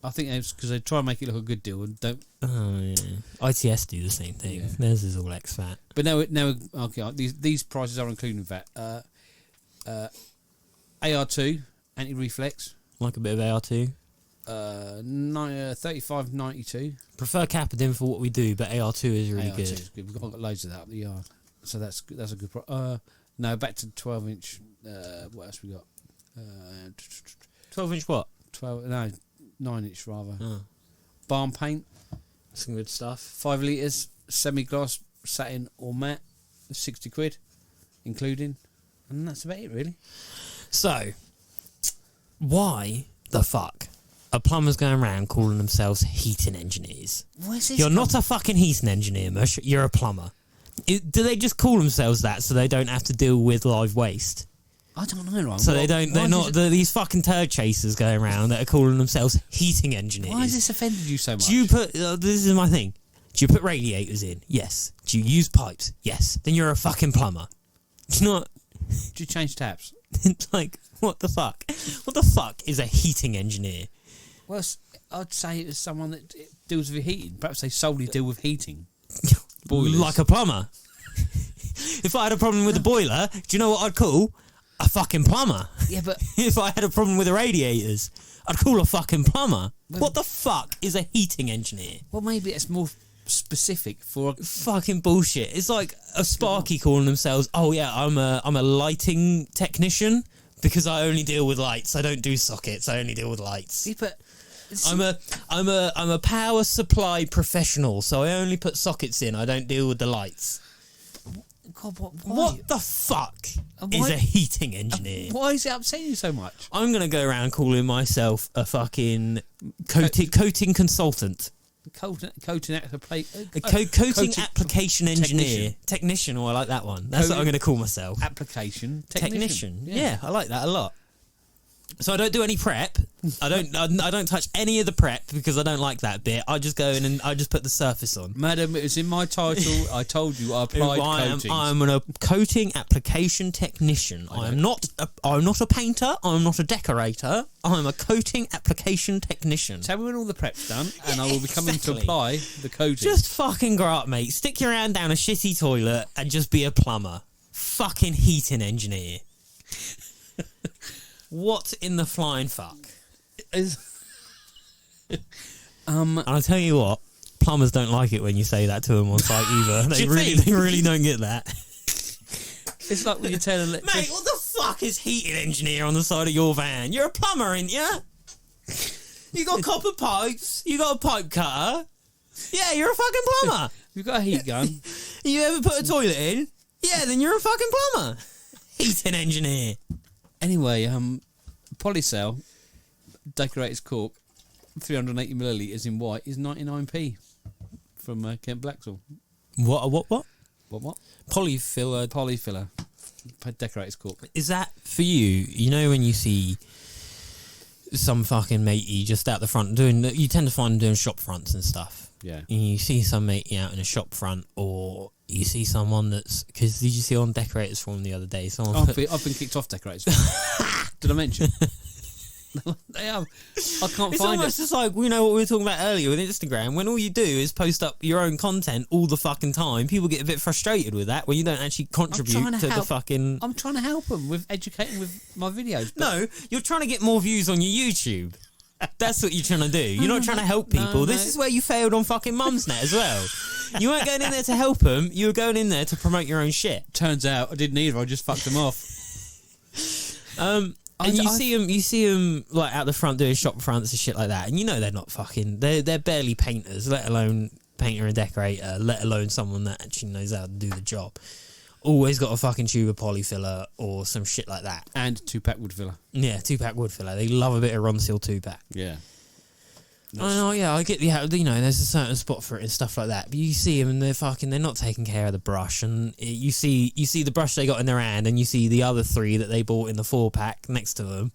I think it's because they try and make it look a good deal and don't. Oh, yeah. ITS do the same thing. Yeah. Theirs is all ex-VAT. But no, okay. These prices are including VAT. AR2 anti-reflex. Like a bit of AR2. 35.92. Prefer Capadin for what we do, but AR2 is really AR2 good. is good. We've got loads of that up the yard, so that's a good price. No, back to 12-inch. What else we got? 12-inch what? 9-inch rather. Oh. Barn paint, Some good stuff. 5 litres, semi-gloss, satin or matte, £60, including, and that's about it really. So, why the fuck are plumbers going around calling themselves heating engineers? Where's this You're not a fucking heating engineer, Mush. You're a plumber. Do they just call themselves that so they don't have to deal with live waste? I don't know, Ryan. So they're not these fucking turd chasers going around that are calling themselves heating engineers. Why has this offended you so much? Do you put, this is my thing. Do you put radiators in? Yes. Do you use pipes? Yes. Then you're a fucking plumber. It's not, Do you change taps? it's like, what the fuck? What the fuck is a heating engineer? Well, I'd say it's someone that deals with heating. Perhaps they solely deal with heating. Boilers. Like a plumber. If I had a problem with the boiler, do you know what I'd call? a fucking plumber. Yeah, but If I had a problem with the radiators, I'd call a fucking plumber. What the fuck is a heating engineer? well, maybe it's more specific for. Fucking bullshit. It's like a Sparky calling themselves, oh yeah, I'm a lighting technician because I only deal with lights. I don't do sockets. I only deal with lights. See, but I'm a power supply professional, so I only put sockets in. I don't deal with the lights. God, why? What the fuck is why- a heating engineer? Why is it upsetting you so much? I'm gonna go around calling myself a fucking coating consultant, Coating application engineer, technician. Oh, I like that one. That's what I'm gonna call myself. Application Technician. Yeah, I like that a lot. So I don't do any prep. I don't touch any of the prep because I don't like that bit. I just go in and I just put the surface on. Madam, it was in my title. I told you I applied coatings. I'm a coating application technician. I'm not a painter. I'm not a decorator. I'm a coating application technician. Tell me when all the prep's done, and I will be coming exactly. to apply the coating. Just fucking grow up, mate. Stick your hand down a shitty toilet and just be a plumber. Fucking heating engineer. What in the flying fuck? And I'll tell you what, plumbers don't like it when you say that to them on site either. They really don't get that. It's like when you tell them, mate, what the fuck is heating engineer on the side of your van? You're a plumber, ain't you? You got copper pipes. You got a pipe cutter. Yeah, you're a fucking plumber. You've got a heat gun. You ever put a toilet in? Yeah, then you're a fucking plumber. Heating engineer. Anyway, Polycell Decorators cork, 380 millilitres in white is 99p from Kent Blacksall. What? What? Polyfiller. Decorators cork. Is that for you? You know when you see some fucking matey just out the front doing, you tend to find them doing shop fronts and stuff. Yeah. And you see some matey out in a shop front, or you see someone that's, because did you see on Decorators Forum the other day? I've been kicked off Decorators. Did I mention? They have. I can't It's find almost it. just like, we know what we were talking about earlier with Instagram. When all you do is post up your own content all the fucking time, people get a bit frustrated with that when you don't actually contribute to the fucking... I'm trying to help them with educating with my videos. No, you're trying to get more views on your YouTube. That's what you're trying to do. You're not trying to help people. This is where you failed on fucking Mumsnet as well. You weren't going in there to help them. You were going in there to promote your own shit. Turns out I didn't either. I just fucked them off. And you see them like out the front doing shop fronts and shit like that, and you know they're not fucking. They're barely painters, let alone painter and decorator, let alone someone that actually knows how to do the job. Always got a fucking tube of polyfiller or some shit like that, and 2-pack wood filler. Yeah, 2-pack wood filler. They love a bit of Ron Seal 2-pack. Yeah. I get the, there's a certain spot for it and stuff like that. But you see them and they're not taking care of the brush, and you see the brush they got in their hand, and you see the other 3 that they bought in the 4-pack next to them.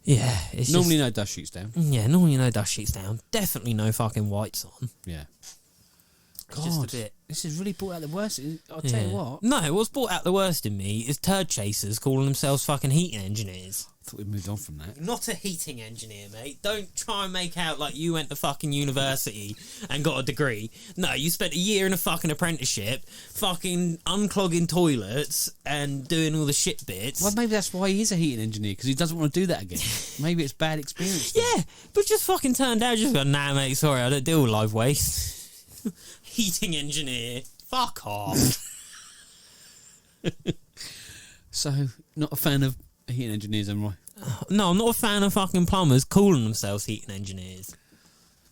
Yeah, it's normally no dust sheets down. Yeah, normally no dust sheets down. Definitely no fucking whites on. Yeah. God, just a bit. This has really brought out the worst. I'll tell you what. No, what's brought out the worst in me is turd chasers calling themselves fucking heating engineers. I thought we'd moved on from that. Not a heating engineer, mate. Don't try and make out like you went to fucking university and got a degree. No, you spent a year in a fucking apprenticeship, fucking unclogging toilets and doing all the shit bits. Well, maybe that's why he is a heating engineer, because he doesn't want to do that again. Maybe it's bad experience. Yeah, but just fucking turned out, just go, nah, mate, sorry, I don't deal with live waste. Heating engineer. Fuck off. So, not a fan of heating engineers, am I? No, I'm not a fan of fucking plumbers calling themselves heating engineers.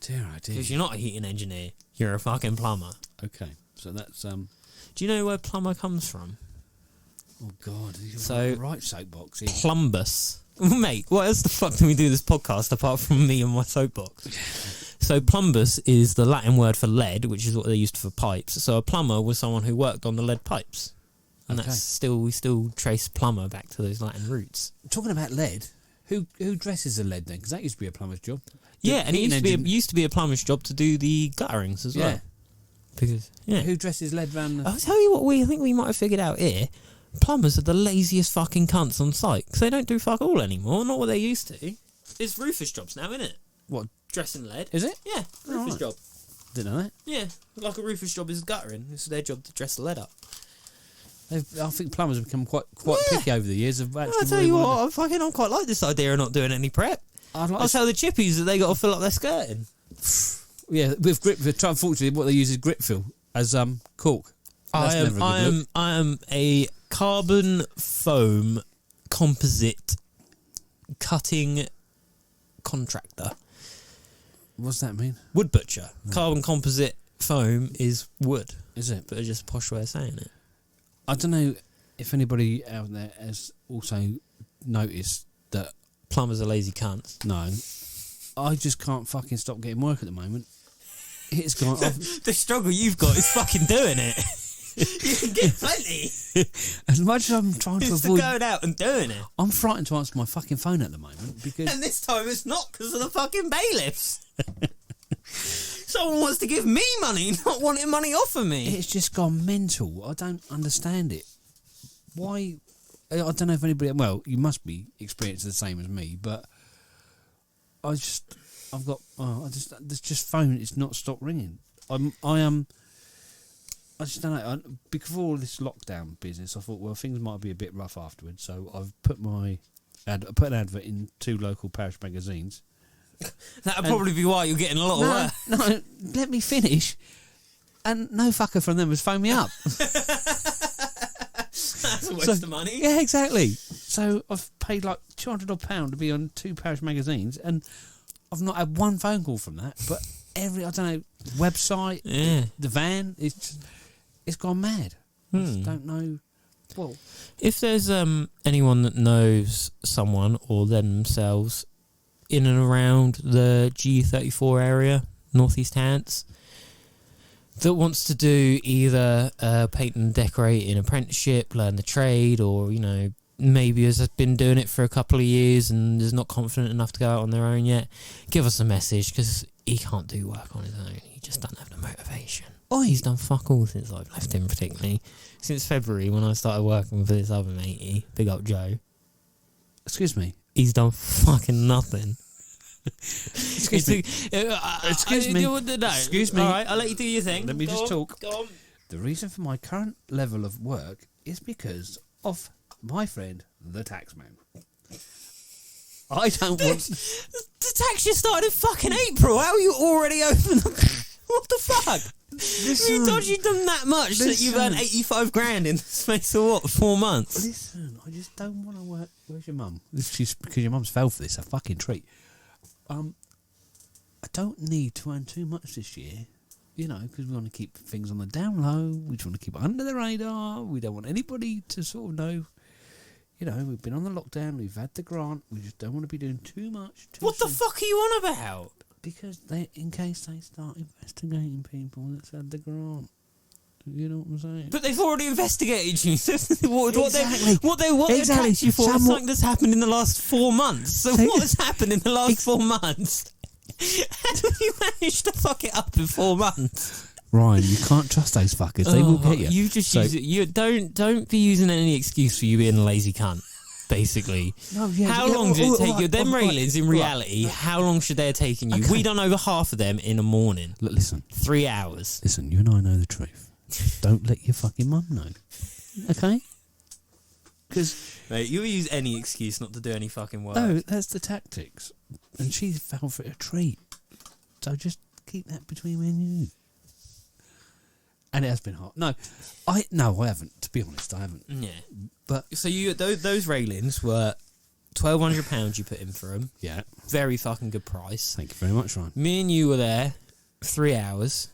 Dear, I do. Because you're not a heating engineer. You're a fucking plumber. Okay, so that's Do you know where plumber comes from? Oh God! So right soapbox. Here. Plumbus. Mate, what else the fuck do we do this podcast apart from me and my soapbox? So plumbus is the Latin word for lead, which is what they used for pipes. So a plumber was someone who worked on the lead pipes. And that's we still trace plumber back to those Latin roots. Talking about lead, who dresses the lead then? Because that used to be a plumber's job. Yeah, and it used to be a plumber's job to do the gutterings as well. Because who dresses lead round? I'll tell you what, I think we might have figured out here. Plumbers are the laziest fucking cunts on site because they don't do fuck all anymore. Not what they used to. It's roofers' jobs now, isn't it? What? Dressing lead. Is it? Yeah, roofers' job. Didn't know that. Yeah, like a roofer's job is guttering. It's their job to dress the lead up. I think plumbers have become quite picky over the years. Of actually I tell you what, I'm quite like this idea of not doing any prep. I'll tell the chippies that they got to fill up their skirting. Yeah, with grip. Unfortunately, what they use is grip fill as caulk. I am a carbon foam composite cutting contractor. What's that mean? Wood butcher. Carbon composite foam is wood. Is it? But it's just a posh way of saying it. I don't know if anybody out there has also noticed that plumbers are lazy cunts. No, I just can't fucking stop getting work at the moment. It's gone off. The struggle you've got is fucking doing it. You can get plenty. As much as I'm trying to avoid going out and doing it, I'm frightened to answer my fucking phone at the moment because. And this time it's not because of the fucking bailiffs. Someone wants to give me money, not wanting money off of me. It's just gone mental. I don't understand it. Why? I don't know if anybody. Well, you must be experiencing the same as me, but this phone is not stopped ringing. I just don't know. Before all this lockdown business, I thought, well, things might be a bit rough afterwards. So I've put an advert in 2 local parish magazines. That'll probably be why you're getting a lot of work. No, let me finish. And no fucker from them has phoned me up. That's a waste of money. Yeah, exactly. So I've paid like £200 odd to be on 2 parish magazines, and I've not had one phone call from that. But I don't know, website, the van, it's gone mad. I just don't know. Well, if there's anyone that knows someone or themselves in and around the G34 area, Northeast Hants, that wants to do either paint and decorating apprenticeship, learn the trade, or, you know, maybe has been doing it for a couple of years and is not confident enough to go out on their own yet, give us a message, because he can't do work on his own. He just doesn't have the motivation. He's done fuck all since I've left him, particularly since February when I started working with this other matey, big up Joe. Excuse me. He's done fucking nothing. Excuse me. Excuse me. No. Excuse me. All right, I'll let you do your thing. Let me just talk. Go on. The reason for my current level of work is because of my friend, the taxman. I don't want... The tax year started in fucking April. How are you already open? What the fuck? You've done that much that you've earned 85 grand in the space of what, 4 months? Listen, I just don't want to work. Where's your mum? Because your mum's fell for this, a fucking treat. I don't need to earn too much this year, you know, because we want to keep things on the down low. We just want to keep it under the radar. We don't want anybody to sort of know, you know, we've been on the lockdown, we've had the grant, we just don't want to be doing too much. What the fuck are you on about? Because in case they start investigating people that's had the grant. You know what I'm saying? But they've already investigated you. What they exactly. catch you for is something that's happened in the last 4 months. So what has happened in the last 4 months? How do you manage to fuck it up in 4 months? Ryan, you can't trust those fuckers. They will get you. You just use it. You don't be using any excuse for you being a lazy cunt. Basically, how long did it take you? Them railings, in reality, how long should they have taken you? Okay. We done over half of them in a morning. Look, listen, 3 hours. Listen, you and I know the truth. Don't let your fucking mum know. Okay? Because you'll use any excuse not to do any fucking work. No, that's the tactics. And she fell for a treat. So just keep that between me and you. And it has been hot. No, I haven't. To be honest, I haven't. Yeah, but so those railings were £1,200 you put in for them. Yeah, very fucking good price. Thank you very much, Ryan. Me and you were there 3 hours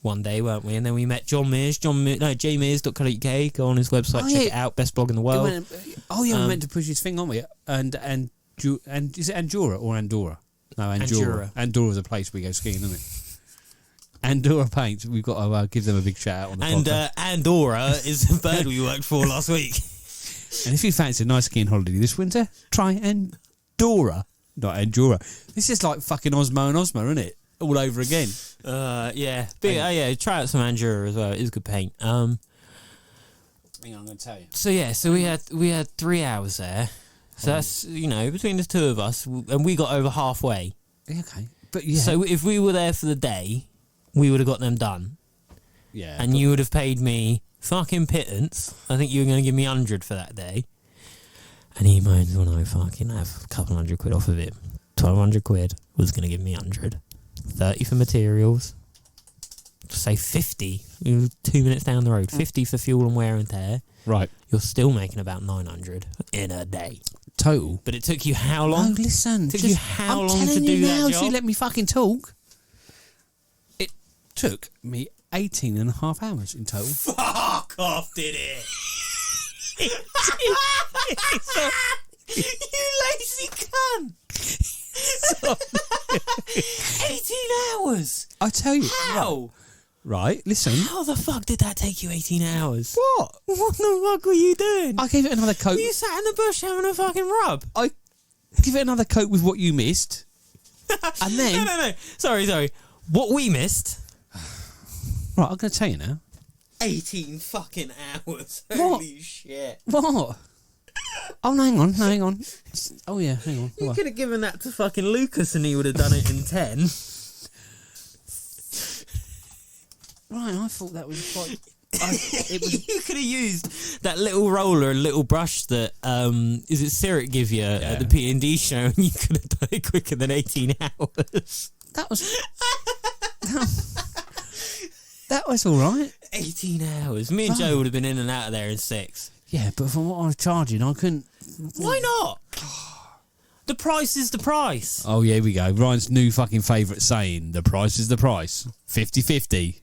one day, weren't we? And then we met John Mears. jmears.co.uk. Go on his website, check it out. Best blog in the world. We meant to push his thing, aren't we? And is it Andorra or Andorra? No, Andorra. Andorra's a place we go skiing, isn't it? Andorra Paints, we've got to give them a big shout out on the podcast. Andorra is the bird we worked for last week. And if you fancy a nice skiing holiday this winter, try Andorra, not Andorra. This is like fucking Osmo and Osmo, isn't it? All over again. Yeah. But, try out some Andorra as well. It is good paint. Hang on, I'm going to tell you. So we had 3 hours there. So that's, you know, between the two of us, and we got over halfway. Okay. But So if we were there for the day, we would have got them done. Yeah. And you would have paid me fucking pittance. I think you were going to give me 100 for that day. And he moans when I fucking have a couple hundred quid off of it. 1,200 quid was going to give me 100. 30 for materials. Say 50. We were 2 minutes down the road. 50 for fuel and wear and tear. Right. You're still making about 900 in a day. Total. But it took you how long? No, listen. It took you how long to do that job? So you let me fucking talk. It took me 18 and a half hours in total. Fuck off, did it? You lazy cunt. 18 hours. I tell you. How? Right, listen. How the fuck did that take you 18 hours? What? What the fuck were you doing? I gave it another coat. You sat in the bush having a fucking rub. I give it another coat with what you missed. And then... No. Sorry. What we missed... Right, I'm going to tell you now. 18 fucking hours. What? Holy shit. What? Oh, no, hang on. Oh, yeah, hang on. You could have given that to fucking Lucas and he would have done it in 10. Right, I thought that was quite... You could have used that little roller and little brush that is it Sirik give you at the P&D show, and you could have done it quicker than 18 hours. That was... That was all right. 18 hours. Me and Joe would have been in and out of there in 6. Yeah, but from what I was charging, I couldn't... Why not? The price is the price. Oh, yeah, here we go. Ryan's new fucking favourite saying, the price is the price. 50-50.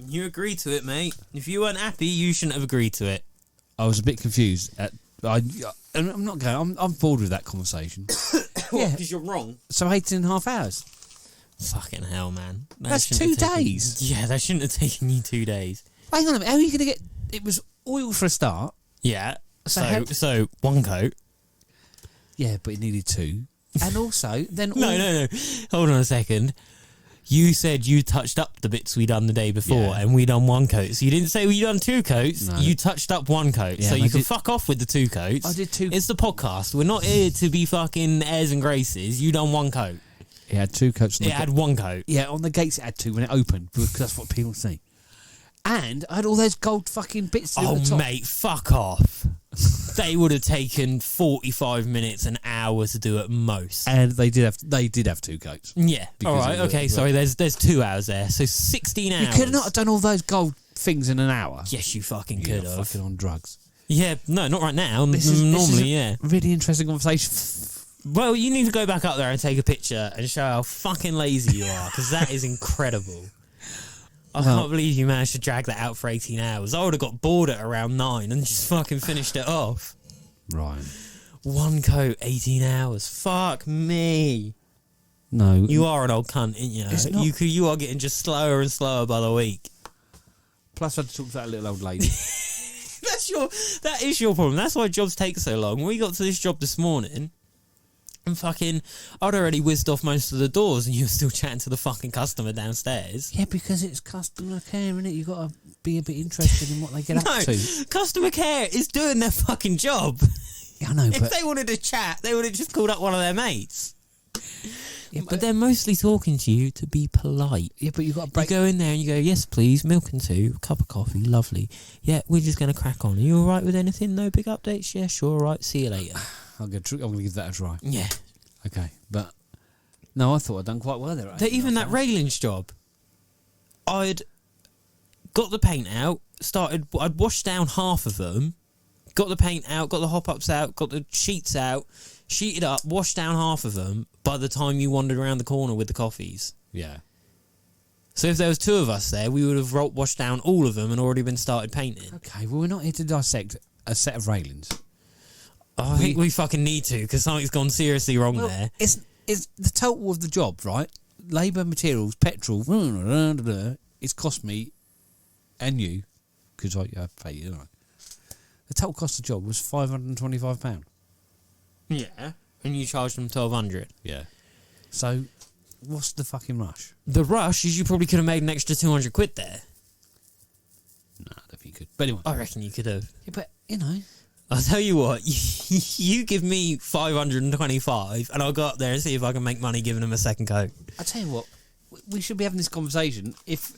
You agreed to it, mate. If you weren't happy, you shouldn't have agreed to it. I was a bit confused. I'm not going... I'm bored with that conversation. Yeah, because you're wrong. So 18 and a half hours. Fucking hell, man. That's 2 days. Yeah, that shouldn't have taken you 2 days. Hang on a minute. How are you going to get... It was oil for a start. Yeah. So So one coat. Yeah, but it needed 2. And also, then... No. Hold on a second. You said you touched up the bits we done the day before, and we done 1 coat. So you didn't say we done 2 coats. No. You touched up 1 coat. Yeah, so you can fuck off with the 2 coats. I did 2. It's the podcast. We're not here to be fucking airs and graces. You done 1 coat. It had 2 coats. It had 1 coat. Yeah, on the gates it had 2 when it opened, because that's what people see. And I had all those gold fucking bits at the top. Oh, mate, fuck off. They would have taken 45 minutes, an hour to do at most. And they did have 2 coats. Yeah. All right. Okay. Sorry. There's 2 hours there. So 16 hours. You could not have done all those gold things in an hour. Yes, you fucking could have. Fucking on drugs. Yeah. No, not right now. Normally, yeah. Really interesting conversation. Well, you need to go back up there and take a picture and show how fucking lazy you are, because that is incredible. I can't believe you managed to drag that out for 18 hours. I would have got bored at around 9 and just fucking finished it off. Right. 1 coat, 18 hours. Fuck me. No. You are an old cunt, ain't you? You are getting just slower and slower by the week. Plus I had to talk to that little old lady. That is your problem. That's why jobs take so long. When we got to this job this morning, and fucking, I'd already whizzed off most of the doors and you were still chatting to the fucking customer downstairs. Yeah, because it's customer care, innit? You've got to be a bit interested in what they get up to. Customer care is doing their fucking job. Yeah, I know, If they wanted to chat, they would have just called up one of their mates. Yeah, but they're mostly talking to you to be polite. Yeah, but you've got to break... You go in there and you go, yes, please, milk and 2, cup of coffee, lovely. Yeah, we're just going to crack on. Are you all right with anything? No big updates? Yeah, sure, all right. See you later. I'm going to give that a try. Yeah. Okay, but... No, I thought I'd done quite well there. Even that railings job, I'd got the paint out, I'd washed down half of them, got the paint out, got the hop-ups out, got the sheets out, sheeted up, washed down half of them by the time you wandered around the corner with the coffees. Yeah. So if there was 2 of us there, we would have washed down all of them and already been started painting. Okay, well, we're not here to dissect a set of railings. I think we fucking need to, because something's gone seriously wrong there. It's the total of the job, right? Labour, materials, petrol, it's cost me and you, because I pay you, don't I? The total cost of the job was £525. Yeah. And you charged them 1,200. Yeah. So, what's the fucking rush? The rush is you probably could have made an extra 200 quid there. No, I don't think you could. But anyway. I reckon you could have. Yeah, but, you know... I'll tell you what, you give me 525 and I'll go up there and see if I can make money giving them a second coat. I'll tell you what, we should be having this conversation if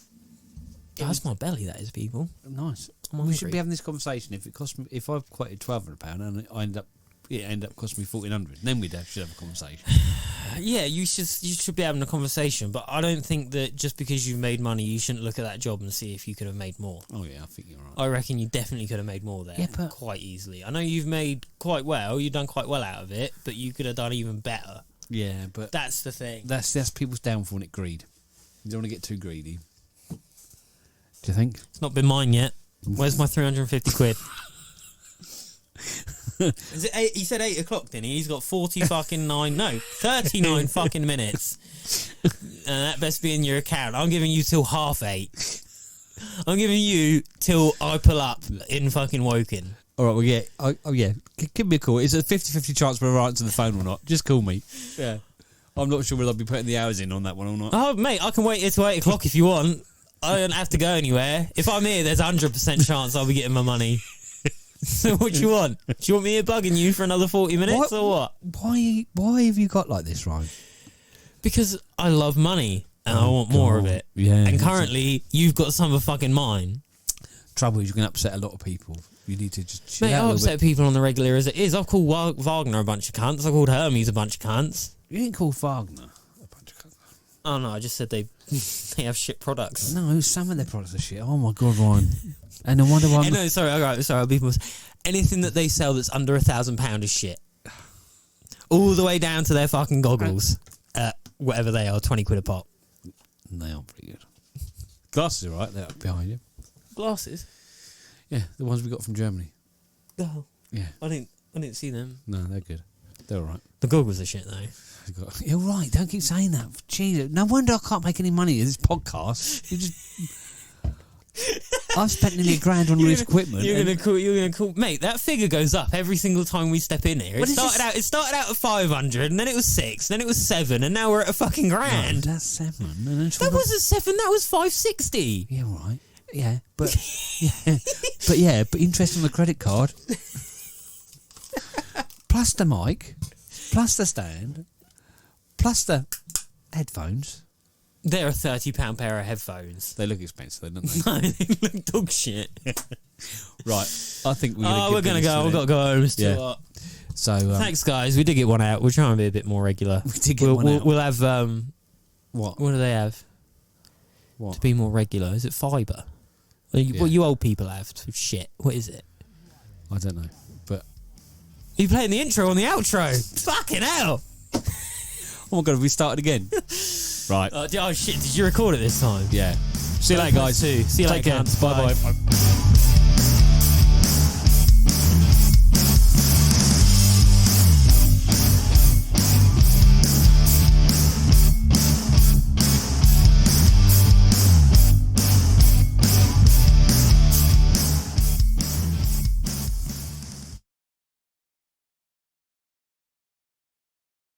That's my belly, that is, people. Nice. I'm We hungry. should be having this conversation. If it cost me, if I've quoted £1,200 and it ended up costing me $1,400, then we should have a conversation. Yeah, you should be having a conversation, but I don't think that just because you've made money, you shouldn't look at that job and see if you could have made more. Oh yeah, I think you're right. I reckon you definitely could have made more there. Yeah, but- quite easily. I know you've made quite well. You've done quite well out of it, but you could have done even better. Yeah, but That's the thing. that's people's downfall, and greed. You don't want to get too greedy. Do you think? It's not been mine yet. Where's my 350 quid? Is it 8? He said 8 o'clock, didn't he? He's got 39 fucking minutes. And that best be in your account. I'm giving you till 8:30. I'm giving you till I pull up in fucking Woking. All right, well, yeah. Give me a call. It's a 50-50 chance whether I answer the phone or not. Just call me. Yeah. I'm not sure whether I'll be putting the hours in on that one or not. Oh, mate, I can wait here till 8 o'clock if you want. I don't have to go anywhere. If I'm here, there's 100% chance I'll be getting my money. So what do you want? Do you want me here bugging you for another 40 minutes or what? Why have you got like this, Ryan? Because I love money and I want more of it. Yeah. And currently, you've got some of fucking mine. Trouble is, you can upset a lot of people. You need to just chill Mate, out I a little upset people on the regular as it is. I've called Wagner a bunch of cunts. I called Hermes a bunch of cunts. You didn't call Wagner a bunch of cunts. Oh no, I just said they have shit products. No, some of their products are shit. Oh my god, Ryan. And I wonder why. No, sorry, I'll be more. Anything that they sell that's under £1,000 is shit. All the way down to their fucking goggles. Whatever they are, 20 quid a pop. They are pretty good. Glasses are right. They're up behind you. Glasses? Yeah, the ones we got from Germany. Oh, Yeah. I didn't see them. No, they're good. They're all right. The goggles are shit though. You're right. Don't keep saying that. Jesus. No wonder I can't make any money in this podcast. You just. I've spent nearly £1,000 on all this equipment. You're gonna call, mate. That figure goes up every single time we step in here. It started out at 500, and then it was 6, then it was 7, and now we're at a fucking grand. No, that's 7. And then That wasn't 7. That was 560. Yeah, right. Yeah, but but interest on the credit card, plus the mic, plus the stand, plus the headphones. They're a £30 pair of headphones. They look expensive, though, don't they? No, they look dog shit. Right, I think we're gonna go. We've got to go home. It's too hot. So thanks, guys. We did get one out. We'll try and be a bit more regular. We did get one out. We'll have What? What do they have What? to be more regular? Is it fibre? What you old people have? Shit. What is it? I don't know, but Are you playing the intro on the outro? Fucking hell! oh my god, have we started again? Right. Oh shit! Did you record it this time? Yeah. See you later, guys. See you Take later. care. cunts. Bye bye.